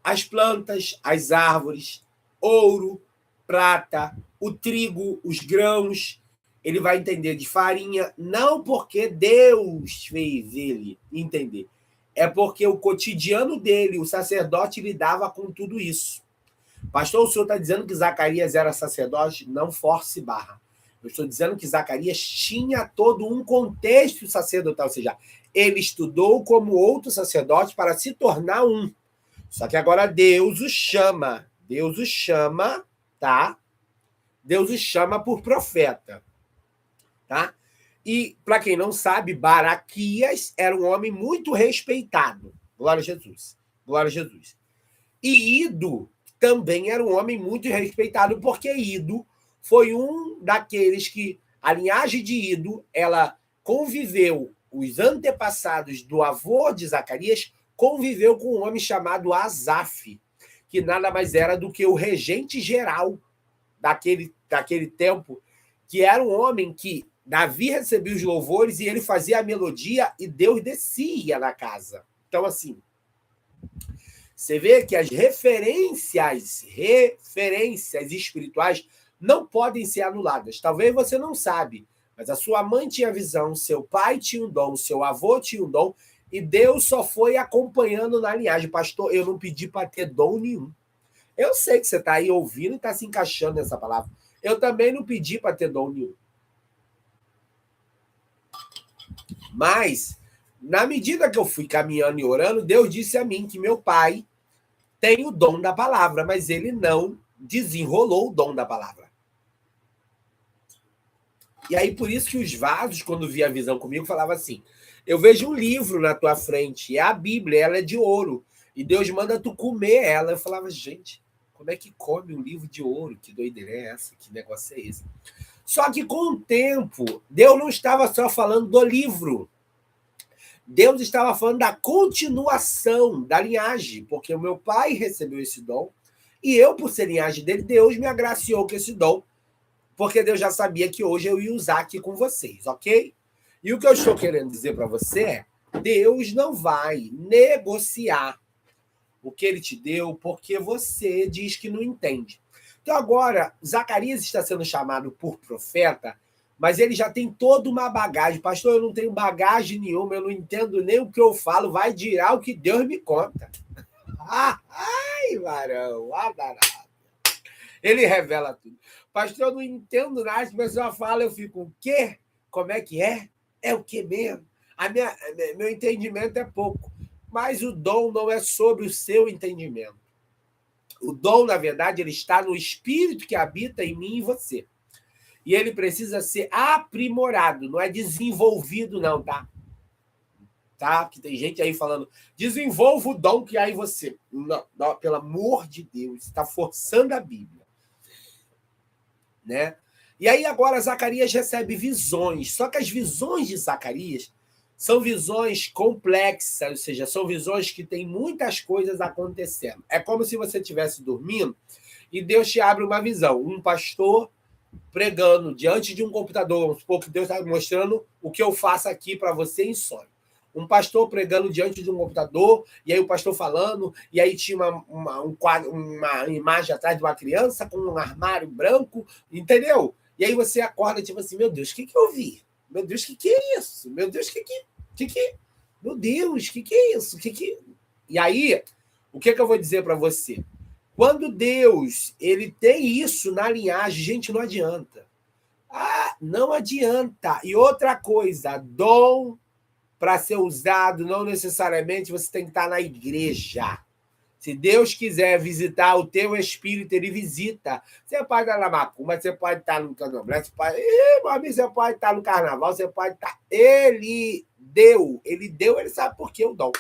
as plantas, as árvores, ouro, prata, o trigo, os grãos. Ele vai entender de farinha, não porque Deus fez ele entender. É porque o cotidiano dele, o sacerdote, lidava com tudo isso. Pastor, o senhor está dizendo que Zacarias era sacerdote? Não force barra. Eu estou dizendo que Zacarias tinha todo um contexto sacerdotal, ou seja, ele estudou como outro sacerdote para se tornar um. Só que agora Deus o chama, tá? Deus o chama por profeta, tá? E, para quem não sabe, Baraquias era um homem muito respeitado. Glória a Jesus. Glória a Jesus. E Ido também era um homem muito respeitado, porque Ido foi um daqueles que, a linhagem de Ido, ela conviveu, os antepassados do avô de Zacarias, conviveu com um homem chamado Asaf, que nada mais era do que o regente geral daquele tempo, que era um homem que Davi recebia os louvores e ele fazia a melodia e Deus descia na casa. Então, assim, você vê que as referências espirituais não podem ser anuladas. Talvez você não sabe, mas a sua mãe tinha visão, seu pai tinha um dom, seu avô tinha um dom, e Deus só foi acompanhando na linhagem. Pastor, eu não pedi para ter dom nenhum. Eu sei que você está aí ouvindo e está se encaixando nessa palavra. Eu também não pedi para ter dom nenhum. Mas, na medida que eu fui caminhando e orando, Deus disse a mim que meu pai tem o dom da palavra, mas ele não desenrolou o dom da palavra. E aí, por isso que os vasos, quando via a visão comigo, falavam assim, eu vejo um livro na tua frente, é a Bíblia, ela é de ouro, e Deus manda tu comer ela. Eu falava, gente, como é que come um livro de ouro? Que doideira é essa? Que negócio é esse? Só que com o tempo, Deus não estava só falando do livro, Deus estava falando da continuação da linhagem, porque o meu pai recebeu esse dom, e eu, por ser linhagem dele, Deus me agraciou com esse dom, porque Deus já sabia que hoje eu ia usar aqui com vocês, ok? E o que eu estou querendo dizer para você é, Deus não vai negociar o que ele te deu porque você diz que não entende. Então agora, Zacarias está sendo chamado por profeta, mas ele já tem toda uma bagagem. Pastor, eu não tenho bagagem nenhuma, eu não entendo nem o que eu falo, vai dirá o que Deus me conta. Ai, varão, danado. Ele revela tudo. Pastor, eu não entendo nada, a pessoa fala, eu fico, o quê? Como é que é? É o quê mesmo? Meu entendimento é pouco. Mas o dom não é sobre o seu entendimento. O dom, na verdade, ele está no espírito que habita em mim e você. E ele precisa ser aprimorado, não é desenvolvido, não, tá? Tá? Que tem gente aí falando, desenvolva o dom que há em você. Não, não, pelo amor de Deus, está forçando a Bíblia. Né? E aí agora Zacarias recebe visões, só que as visões de Zacarias são visões complexas, ou seja, são visões que têm muitas coisas acontecendo. É como se você estivesse dormindo e Deus te abre uma visão, um pastor pregando diante de um computador, vamos supor que Deus está mostrando o que eu faço aqui para você em sonho. Um pastor pregando diante de um computador, e aí o pastor falando, e aí tinha uma imagem atrás de uma criança com um armário branco, entendeu? E aí você acorda tipo assim, meu Deus, o que eu vi? Meu Deus, o que é isso? Meu Deus, o que Meu Deus, o que é isso? E aí, o que eu vou dizer para você? Quando Deus ele tem isso na linhagem, gente, não adianta. Não adianta. E outra coisa, dom para ser usado, não necessariamente você tem que estar na igreja. Se Deus quiser visitar o teu espírito, ele visita. Você pode estar na macumba, você pode estar no candomblé, você pode estar no carnaval, você pode estar... Ele deu, ele sabe por que o dom.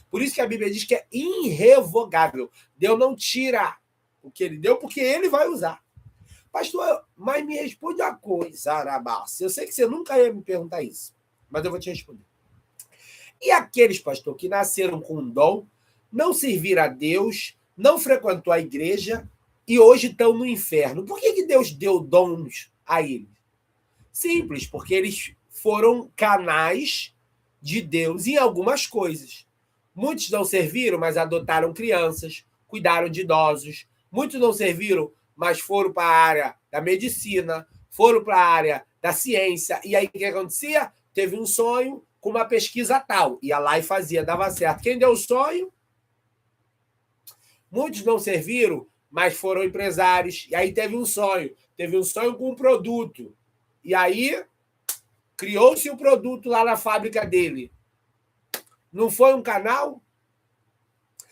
Por isso que a Bíblia diz que é irrevogável. Deus não tira o que ele deu, porque ele vai usar. Pastor, mas me responde uma coisa, Arabás. Eu sei que você nunca ia me perguntar isso, mas eu vou te responder. E aqueles, pastor, que nasceram com um dom, não serviram a Deus, não frequentou a igreja e hoje estão no inferno. Por que Deus deu dons a eles? Simples, porque eles foram canais de Deus em algumas coisas. Muitos não serviram, mas adotaram crianças, cuidaram de idosos. Muitos não serviram, mas foram para a área da medicina, foram para a área da ciência. E aí o que acontecia? Teve um sonho com uma pesquisa tal. Ia lá e fazia, dava certo. Quem deu o sonho? Muitos não serviram, mas foram empresários. E aí teve um sonho. Teve um sonho com um produto. E aí criou-se o produto lá na fábrica dele. Não foi um canal?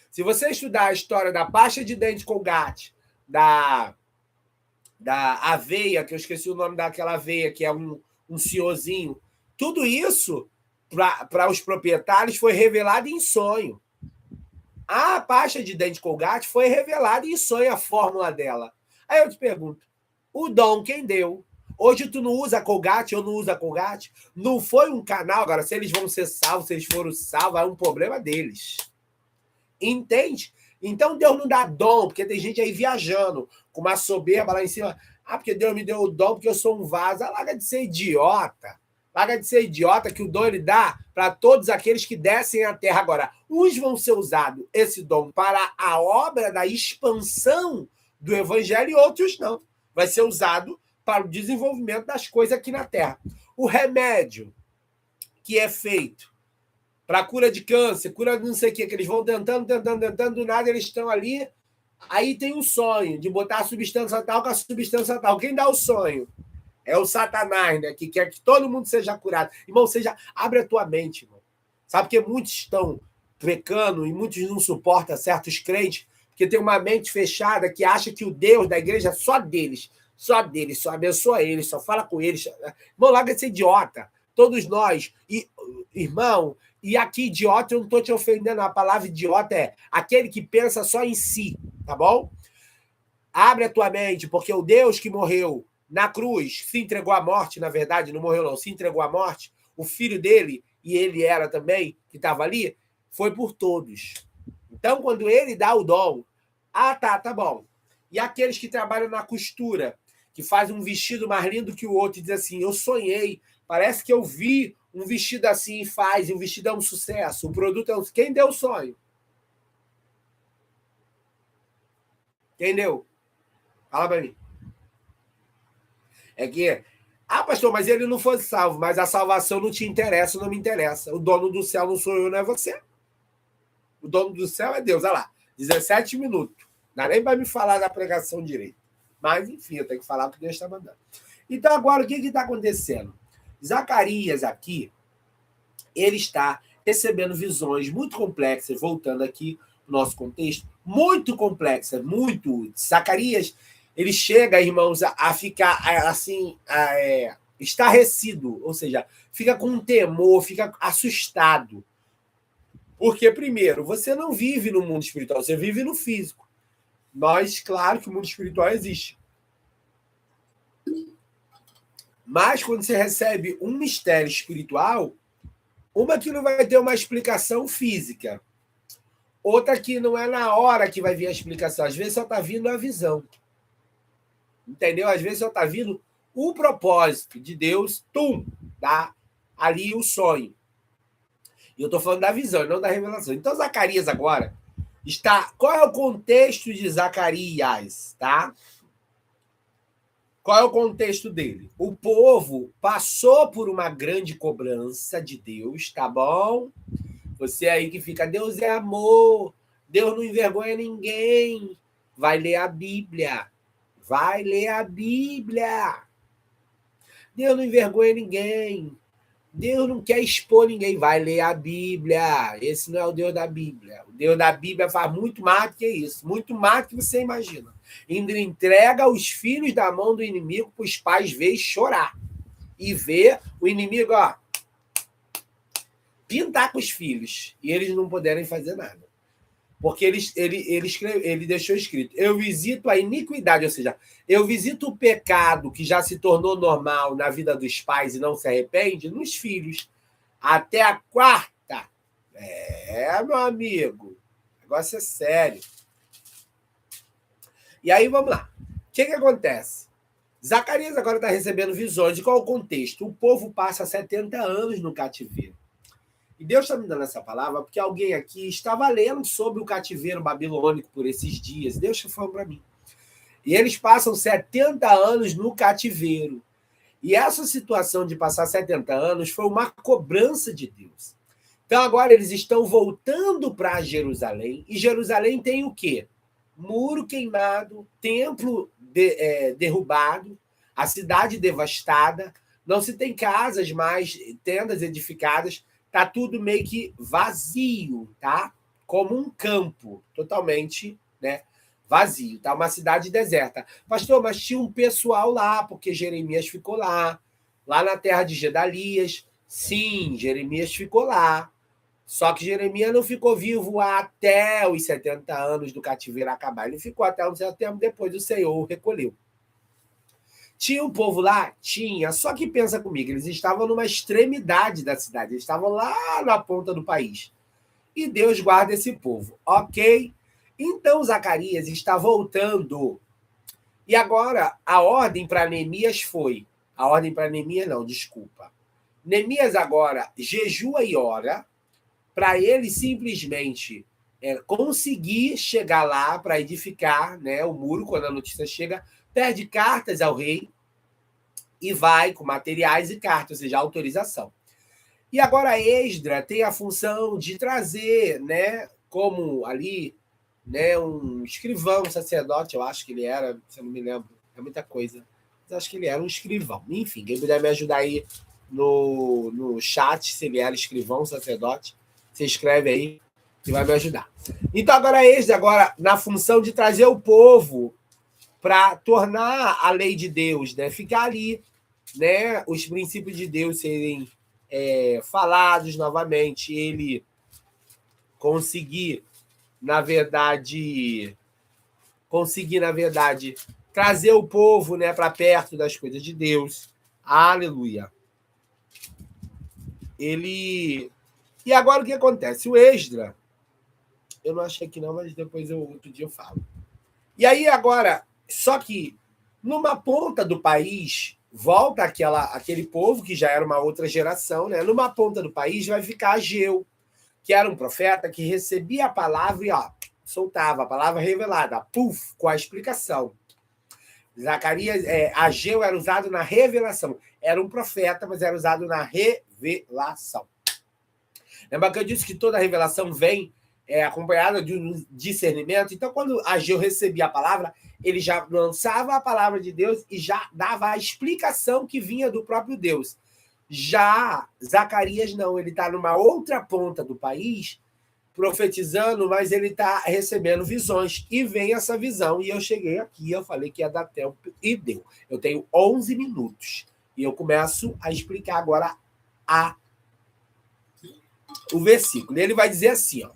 Se você estudar a história da pasta de dente Colgate, da aveia, que eu esqueci o nome daquela aveia, que é um senhorzinho, tudo isso, para os proprietários, foi revelado em sonho. A pasta de dente Colgate foi revelada em sonho, a fórmula dela. Aí eu te pergunto, o dom quem deu? Hoje tu não usa Colgate, eu não uso Colgate. Não foi um canal, agora, se eles vão ser salvos, se eles foram salvos, é um problema deles. Entende? Então Deus não dá dom, porque tem gente aí viajando, com uma soberba lá em cima. Ah, porque Deus me deu o dom, porque eu sou um vaso. Ah, larga de ser idiota. Larga de ser idiota, que o dom ele dá para todos aqueles que descem à terra. Agora, uns vão ser usados, esse dom, para a obra da expansão do evangelho e outros não. Vai ser usado para o desenvolvimento das coisas aqui na terra. O remédio que é feito para cura de câncer, cura de não sei o que eles vão tentando, do nada eles estão ali. Aí tem um sonho de botar a substância tal com a substância tal. Quem dá o sonho? É o Satanás, né? Que quer que todo mundo seja curado. Irmão, abre a tua mente, irmão. Sabe que muitos estão pecando e muitos não suportam certos crentes, porque tem uma mente fechada que acha que o Deus da igreja é só deles, só abençoa eles, só fala com eles. Irmão, larga de ser idiota. Todos nós, irmão, e aqui idiota, eu não estou te ofendendo, a palavra idiota é aquele que pensa só em si, tá bom? Abre a tua mente, porque o Deus que morreu na cruz, se entregou à morte, na verdade, não morreu não, se entregou à morte, o filho dele, e ele era também, que estava ali, foi por todos. Então, quando ele dá o dom, tá bom. E aqueles que trabalham na costura, que fazem um vestido mais lindo que o outro, e diz assim, eu sonhei, parece que eu vi um vestido assim e faz, e o vestido é um sucesso, o produto é um... Quem deu o sonho? Quem deu? Fala pra mim. É que, pastor, mas ele não foi salvo, mas a salvação não te interessa, não me interessa. O dono do céu não sou eu, não é você. O dono do céu é Deus. Olha lá, 17 minutos. Não dá nem para me falar da pregação direito. Mas, enfim, eu tenho que falar o que Deus está mandando. Então, agora, o que está acontecendo? Zacarias aqui, ele está recebendo visões muito complexas, voltando aqui no nosso contexto, muito complexas, muito. Zacarias, ele chega, irmãos, a ficar assim, estarrecido, ou seja, fica com um temor, fica assustado. Porque, primeiro, você não vive no mundo espiritual, você vive no físico. Nós, claro que o mundo espiritual existe. Mas quando você recebe um mistério espiritual, uma que não vai ter uma explicação física, outra que não é na hora que vai vir a explicação. Às vezes só está vindo a visão. Entendeu? Às vezes só está vindo o propósito de Deus, dá ali o sonho. E eu estou falando da visão, não da revelação. Então, Zacarias agora está... Qual é o contexto de Zacarias, tá? Qual é o contexto dele? O povo passou por uma grande cobrança de Deus, tá bom? Você aí que fica, Deus é amor, Deus não envergonha ninguém. Vai ler a Bíblia. Vai ler a Bíblia. Deus não envergonha ninguém. Deus não quer expor ninguém. Vai ler a Bíblia. Esse não é o Deus da Bíblia. O Deus da Bíblia faz muito mais do que isso. Muito mais do que você imagina. Ainda entrega os filhos da mão do inimigo para os pais ver e chorar. E ver o inimigo, pintar com os filhos. E eles não puderem fazer nada. Porque ele deixou escrito, eu visito a iniquidade, ou seja, eu visito o pecado que já se tornou normal na vida dos pais e não se arrepende nos filhos. Até a quarta. Meu amigo, o negócio é sério. E aí, vamos lá. O que acontece? Zacarias agora está recebendo visões. E qual é o contexto? O povo passa 70 anos no cativeiro. E Deus está me dando essa palavra porque alguém aqui estava lendo sobre o cativeiro babilônico por esses dias. Deus está falando para mim. E eles passam 70 anos no cativeiro. E essa situação de passar 70 anos foi uma cobrança de Deus. Então agora eles estão voltando para Jerusalém. E Jerusalém tem o quê? Muro queimado, templo derrubado, a cidade devastada, não se tem casas mais, tendas edificadas, tá tudo meio que vazio, tá? Como um campo, totalmente, né, vazio, tá? Uma cidade deserta. Pastor, mas tinha um pessoal lá, porque Jeremias ficou lá na terra de Gedalias. Sim, Jeremias ficou lá. Só que Jeremias não ficou vivo até os 70 anos do cativeiro acabar. Ele ficou até um certo tempo, depois o Senhor o recolheu. Tinha um povo lá? Tinha. Só que pensa comigo, eles estavam numa extremidade da cidade. Eles estavam lá na ponta do país. E Deus guarda esse povo. Ok? Então Zacarias está voltando. E agora a ordem para Neemias foi... A ordem para Neemias não, desculpa. Neemias agora jejua e ora para ele simplesmente conseguir chegar lá para edificar, né, o muro. Quando a notícia chega, pede cartas ao rei e vai com materiais e cartas, ou seja, autorização. E agora Esdra tem a função de trazer, né, como ali, né, um escrivão, um sacerdote, eu acho que ele era, se eu não me lembro, é muita coisa, mas acho que ele era um escrivão. Enfim, quem puder me ajudar aí no chat, se ele era escrivão, sacerdote, você escreve aí que vai me ajudar. Então agora Esdra, agora na função de trazer o povo para tornar a lei de Deus, né, ficar ali, né, os princípios de Deus serem falados novamente, ele conseguir, na verdade, trazer o povo, né, para perto das coisas de Deus. Aleluia. E agora o que acontece? O Esdra, eu não achei que não, mas depois outro dia eu falo. E aí agora, só que numa ponta do país, volta aquele povo que já era uma outra geração, né? Numa ponta do país vai ficar Ageu, que era um profeta que recebia a palavra e soltava a palavra revelada, puf, com a explicação. Zacarias, Ageu era usado na revelação. Era um profeta, mas era usado na revelação. Lembra que eu disse que toda revelação vem acompanhada de um discernimento? Então, quando Ageu recebia a palavra, ele já lançava a palavra de Deus e já dava a explicação que vinha do próprio Deus. Já Zacarias não, ele está numa outra ponta do país, profetizando, mas ele está recebendo visões. E vem essa visão, e eu cheguei aqui, eu falei que ia dar tempo, e deu. Eu tenho 11 minutos, e eu começo a explicar agora o versículo. Ele vai dizer assim, ó: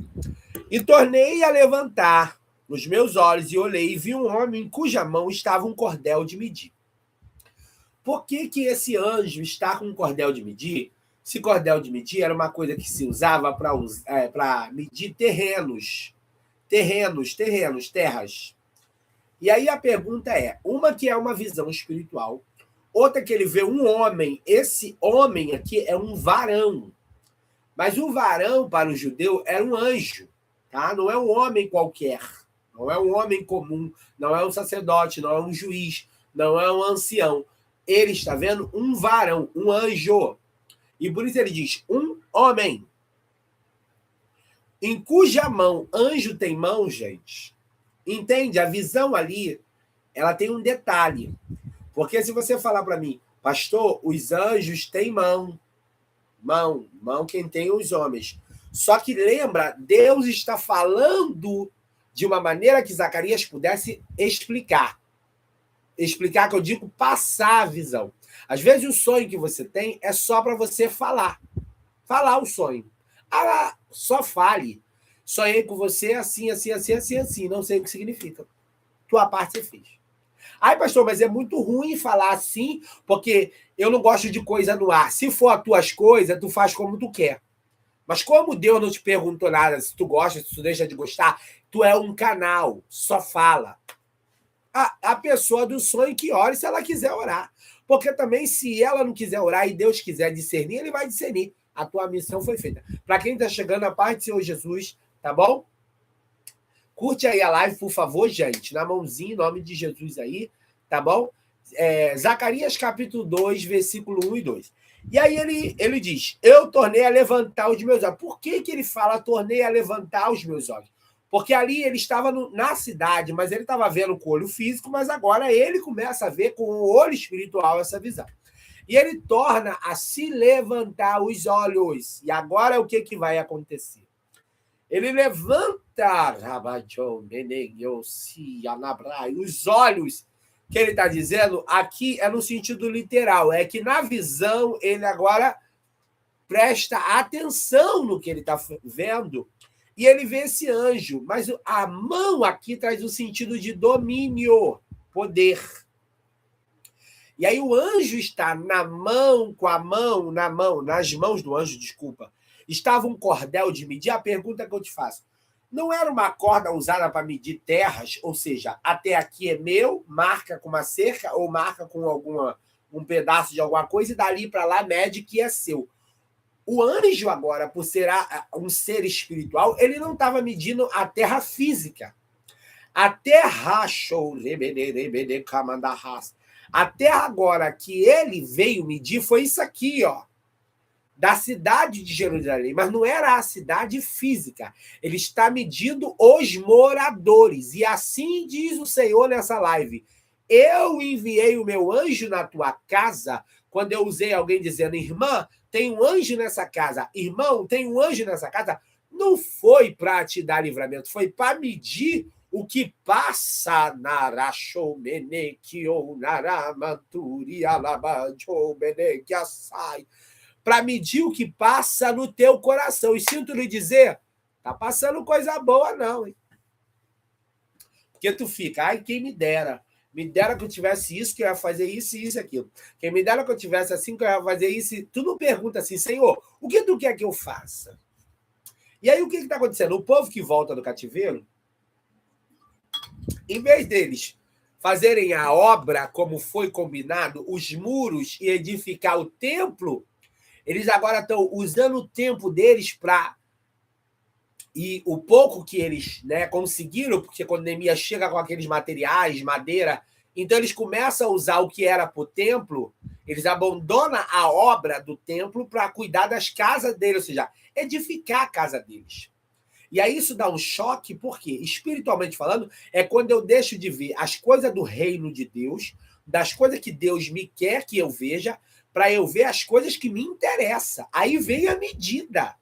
e tornei a levantar os meus olhos, e olhei, e vi um homem cuja mão estava um cordel de medir. Por que esse anjo está com um cordel de medir? Esse cordel de medir era uma coisa que se usava para medir terras. E aí a pergunta é, uma que é uma visão espiritual, outra que ele vê um homem, esse homem aqui é um varão, mas o varão para o judeu era um anjo, tá? Não é um homem qualquer, não é um homem comum, não é um sacerdote, não é um juiz, não é um ancião. Ele está vendo um varão, um anjo. E por isso ele diz, um homem. Em cuja mão, anjo tem mão, gente. Entende? A visão ali, ela tem um detalhe. Porque se você falar para mim, pastor, os anjos têm mão. Mão quem tem os homens. Só que lembra, Deus está falando de uma maneira que Zacarias pudesse explicar. Explicar, que eu digo, passar a visão. Às vezes o sonho que você tem é só para você falar. Falar o sonho. Só fale. Sonhei com você assim, assim, assim, assim, assim. Não sei o que significa. Tua parte você fez. Ai, pastor, mas é muito ruim falar assim, porque eu não gosto de coisa no ar. Se for as tuas coisas, tu faz como tu quer. Mas como Deus não te perguntou nada, se tu gosta, se tu deixa de gostar, tu é um canal, só fala. a pessoa do sonho que ore se ela quiser orar. Porque também, se ela não quiser orar e Deus quiser discernir, ele vai discernir. A tua missão foi feita. Para quem está chegando, a paz do Senhor Jesus, tá bom? Curte aí a live, por favor, gente. Na mãozinha, em nome de Jesus aí, tá bom? Zacarias capítulo 2, versículo 1 e 2. E aí ele diz, eu tornei a levantar os meus olhos. Por que ele fala tornei a levantar os meus olhos? Porque ali ele estava na cidade, mas ele estava vendo com o olho físico, mas agora ele começa a ver com o olho espiritual essa visão. E ele torna a se levantar os olhos. E agora o que vai acontecer? Ele levanta os olhos, que ele está dizendo aqui é no sentido literal, é que na visão ele agora presta atenção no que ele está vendo e ele vê esse anjo, mas a mão aqui traz o sentido de domínio, poder. E aí o anjo está na mão, com a mão, nas mãos do anjo, desculpa, estava um cordel de medir. A pergunta que eu te faço, não era uma corda usada para medir terras? Ou seja, até aqui é meu, marca com uma cerca ou marca com um pedaço de alguma coisa e dali para lá mede que é seu. O anjo agora, por ser um ser espiritual, ele não estava medindo a terra física. A terra, a terra agora que ele veio medir foi isso aqui, ó, da cidade de Jerusalém, mas não era a cidade física. Ele está medindo os moradores. E assim diz o Senhor nessa live, eu enviei o meu anjo na tua casa, quando eu usei alguém dizendo, irmã, tem um anjo nessa casa, irmão, tem um anjo nessa casa, não foi para te dar livramento, foi para medir o que passa para medir o que passa no teu coração. E sinto lhe dizer, tá passando coisa boa não, hein? Porque tu fica, ai, quem me dera que eu tivesse isso, que eu ia fazer isso e isso e aquilo. Quem me dera que eu tivesse assim, que eu ia fazer isso. Tu não pergunta assim, Senhor, o que tu quer que eu faça? E aí o que está acontecendo? O povo que volta do cativeiro, em vez deles fazerem a obra como foi combinado, os muros e edificar o templo, eles agora estão usando o tempo deles para... E o pouco que eles, né, conseguiram, porque quando Neemias chega com aqueles materiais, madeira, então eles começam a usar o que era para o templo, eles abandonam a obra do templo para cuidar das casas deles, ou seja, edificar a casa deles. E aí isso dá um choque, porque, espiritualmente falando, é quando eu deixo de ver as coisas do reino de Deus, das coisas que Deus me quer que eu veja, para eu ver as coisas que me interessam. Aí vem a medida.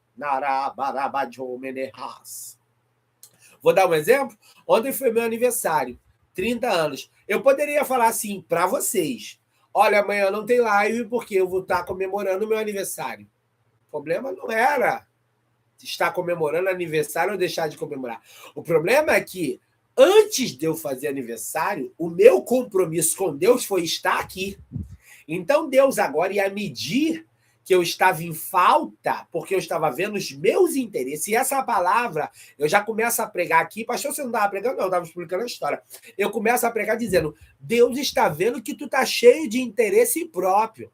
Vou dar um exemplo? Ontem foi meu aniversário, 30 anos. Eu poderia falar assim para vocês, olha, amanhã não tem live porque eu vou estar comemorando o meu aniversário. O problema não era estar comemorando aniversário ou deixar de comemorar. O problema é que, antes de eu fazer aniversário, o meu compromisso com Deus foi estar aqui. Então, Deus agora ia medir que eu estava em falta, porque eu estava vendo os meus interesses. E essa palavra, eu já começo a pregar aqui. Pastor, você não estava pregando? Não, eu estava explicando a história. Eu começo a pregar dizendo, Deus está vendo que tu está cheio de interesse próprio.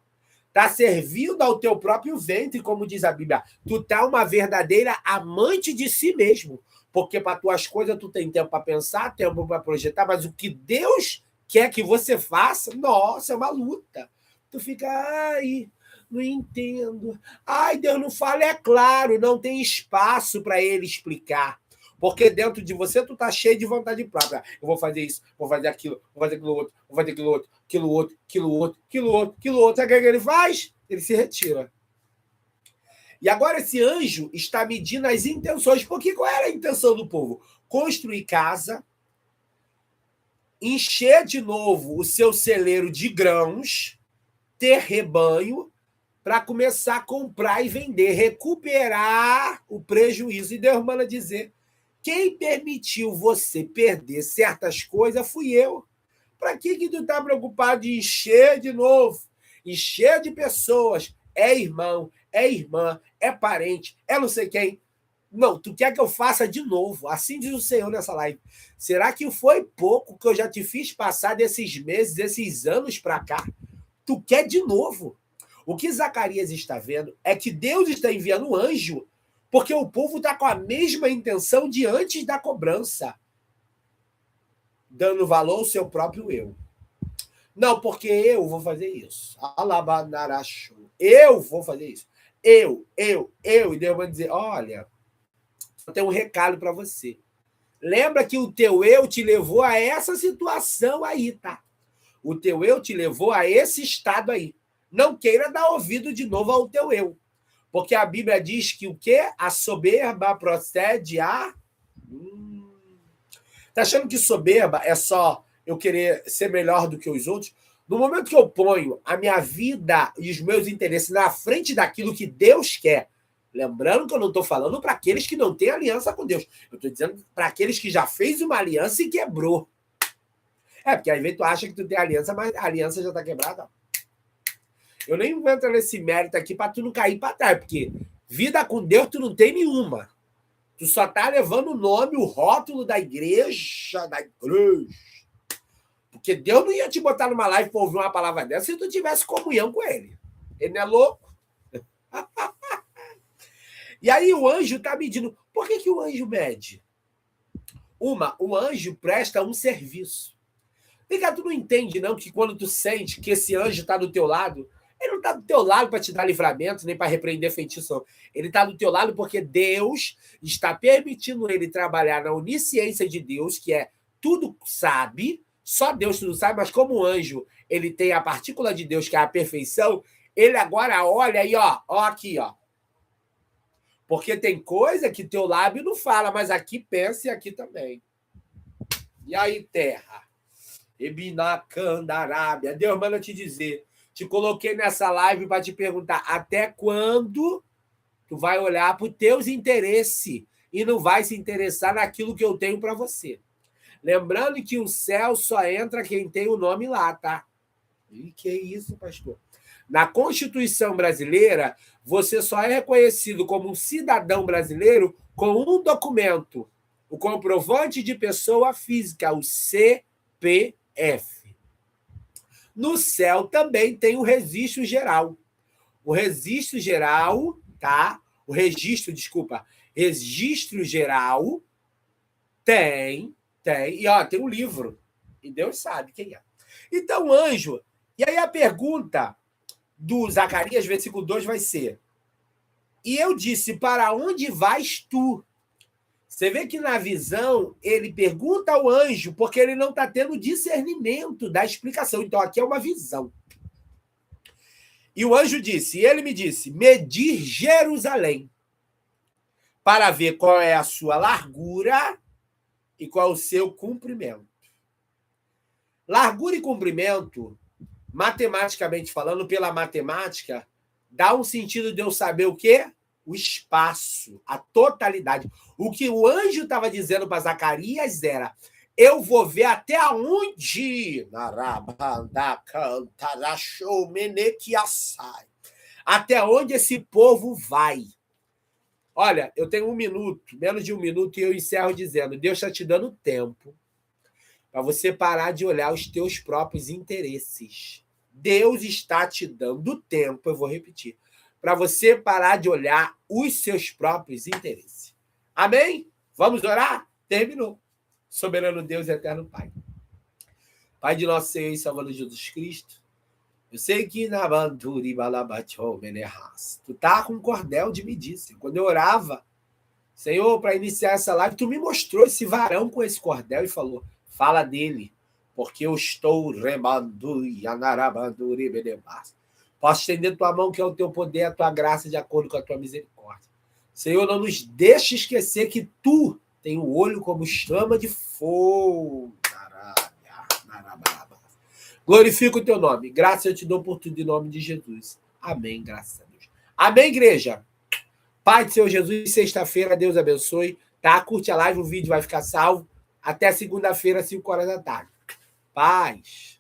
Está servindo ao teu próprio ventre, como diz a Bíblia. Tu tá uma verdadeira amante de si mesmo. Porque para tuas coisas tu tem tempo para pensar, tempo para projetar, mas o que Deus quer que você faça, nossa, é uma luta. Tu fica, ai, não entendo. Ai, Deus não fala, é claro, não tem espaço para ele explicar. Porque dentro de você tu tá cheio de vontade própria. Eu vou fazer isso, vou fazer aquilo, vou fazer aquilo outro, vou fazer aquilo outro, aquilo outro, aquilo outro, aquilo outro, aquilo outro. Sabe o que ele faz? Ele se retira. E agora esse anjo está medindo as intenções. Porque qual era a intenção do povo? Construir casa, encher de novo o seu celeiro de grãos, ter rebanho, para começar a comprar e vender, recuperar o prejuízo. E Deus manda dizer, quem permitiu você perder certas coisas fui eu. Para que tu está preocupado em encher de novo? Encher de pessoas. É irmão, é irmã, é parente, é não sei quem. Não, tu quer que eu faça de novo. Assim diz o Senhor nessa live. Será que foi pouco que eu já te fiz passar desses meses, desses anos para cá? Tu quer de novo? O que Zacarias está vendo é que Deus está enviando um anjo, porque o povo está com a mesma intenção de antes da cobrança, dando valor ao seu próprio eu. Não, porque eu vou fazer isso. Alabanaracho. Eu vou fazer isso. Eu. E Deus vai dizer, olha, eu tenho um recado para você. Lembra que o teu eu te levou a essa situação aí, tá? O teu eu te levou a esse estado aí. Não queira dar ouvido de novo ao teu eu. Porque a Bíblia diz que o quê? A soberba procede a... Tá achando que soberba é só eu querer ser melhor do que os outros? No momento que eu ponho a minha vida e os meus interesses na frente daquilo que Deus quer, lembrando que eu não estou falando para aqueles que não têm aliança com Deus. Eu estou dizendo para aqueles que já fez uma aliança e quebrou. Porque às vezes tu acha que tu tem aliança, mas a aliança já está quebrada. Eu nem vou entrar nesse mérito aqui para tu não cair para trás, porque vida com Deus tu não tem nenhuma. Tu só tá levando o nome, o rótulo da igreja, Porque Deus não ia te botar numa live para ouvir uma palavra dessa se tu tivesse comunhão com ele. Ele não é louco? E aí o anjo tá medindo. Por que o anjo mede? O anjo presta um serviço. Vem cá, tu não entende, não, que quando tu sente que esse anjo está do teu lado, ele não está do teu lado para te dar livramento, nem para repreender feitiço. Ele está do teu lado porque Deus está permitindo ele trabalhar na onisciência de Deus, que é tudo sabe, só Deus tudo sabe, mas como o anjo ele tem a partícula de Deus, que é a perfeição, ele agora olha aí, ó aqui, ó. Porque tem coisa que teu lábio não fala, mas aqui pensa e aqui também. E aí, terra? Ebinacandarábia. Deus manda te dizer. Te coloquei nessa live para te perguntar até quando tu vai olhar para os teus interesses e não vai se interessar naquilo que eu tenho para você. Lembrando que o céu só entra quem tem o nome lá, tá? E que isso, pastor? Na Constituição brasileira, você só é reconhecido como um cidadão brasileiro com um documento, o comprovante de pessoa física, o CPF. No céu também tem o registro geral. O registro geral, tá? Registro geral tem, e ó, tem um livro. E Deus sabe quem é. Então, anjo, e aí a pergunta do Zacarias, versículo 2, vai ser: e eu disse, para onde vais tu? Você vê que na visão ele pergunta ao anjo porque ele não está tendo discernimento da explicação. Então aqui é uma visão. E o anjo disse, e ele me disse, medir Jerusalém para ver qual é a sua largura e qual é o seu comprimento. Largura e comprimento, matematicamente falando, pela matemática, dá um sentido de eu saber o quê? O espaço, a totalidade. O que o anjo estava dizendo para Zacarias era: eu vou ver até onde. Até onde esse povo vai. Olha, eu tenho 1 minuto, menos de 1 minuto, e eu encerro dizendo: Deus está te dando tempo para você parar de olhar os teus próprios interesses. Deus está te dando tempo, eu vou repetir, para você parar de olhar os seus próprios interesses. Amém? Vamos orar? Terminou. Soberano Deus e eterno Pai. Pai de nosso Senhor e Salvador Jesus Cristo, eu sei que na Banduri Balabachou Menerras, tu tá com um cordel de medição. Quando eu orava, Senhor, para iniciar essa live, tu me mostrou esse varão com esse cordel e falou: fala dele, porque eu estou remando e anarabanduri Benebas. Posso estender tua mão, que é o teu poder, a tua graça, de acordo com a tua misericórdia. Senhor, não nos deixe esquecer que tu tem o olho como chama de fogo. Glorifica o teu nome. Graças eu te dou por tudo em nome de Jesus. Amém, graças a Deus. Amém, igreja? Pai do Senhor Jesus, sexta-feira, Deus abençoe. Tá? Curte a live, o vídeo vai ficar salvo. Até segunda-feira, 5 horas da tarde. Paz.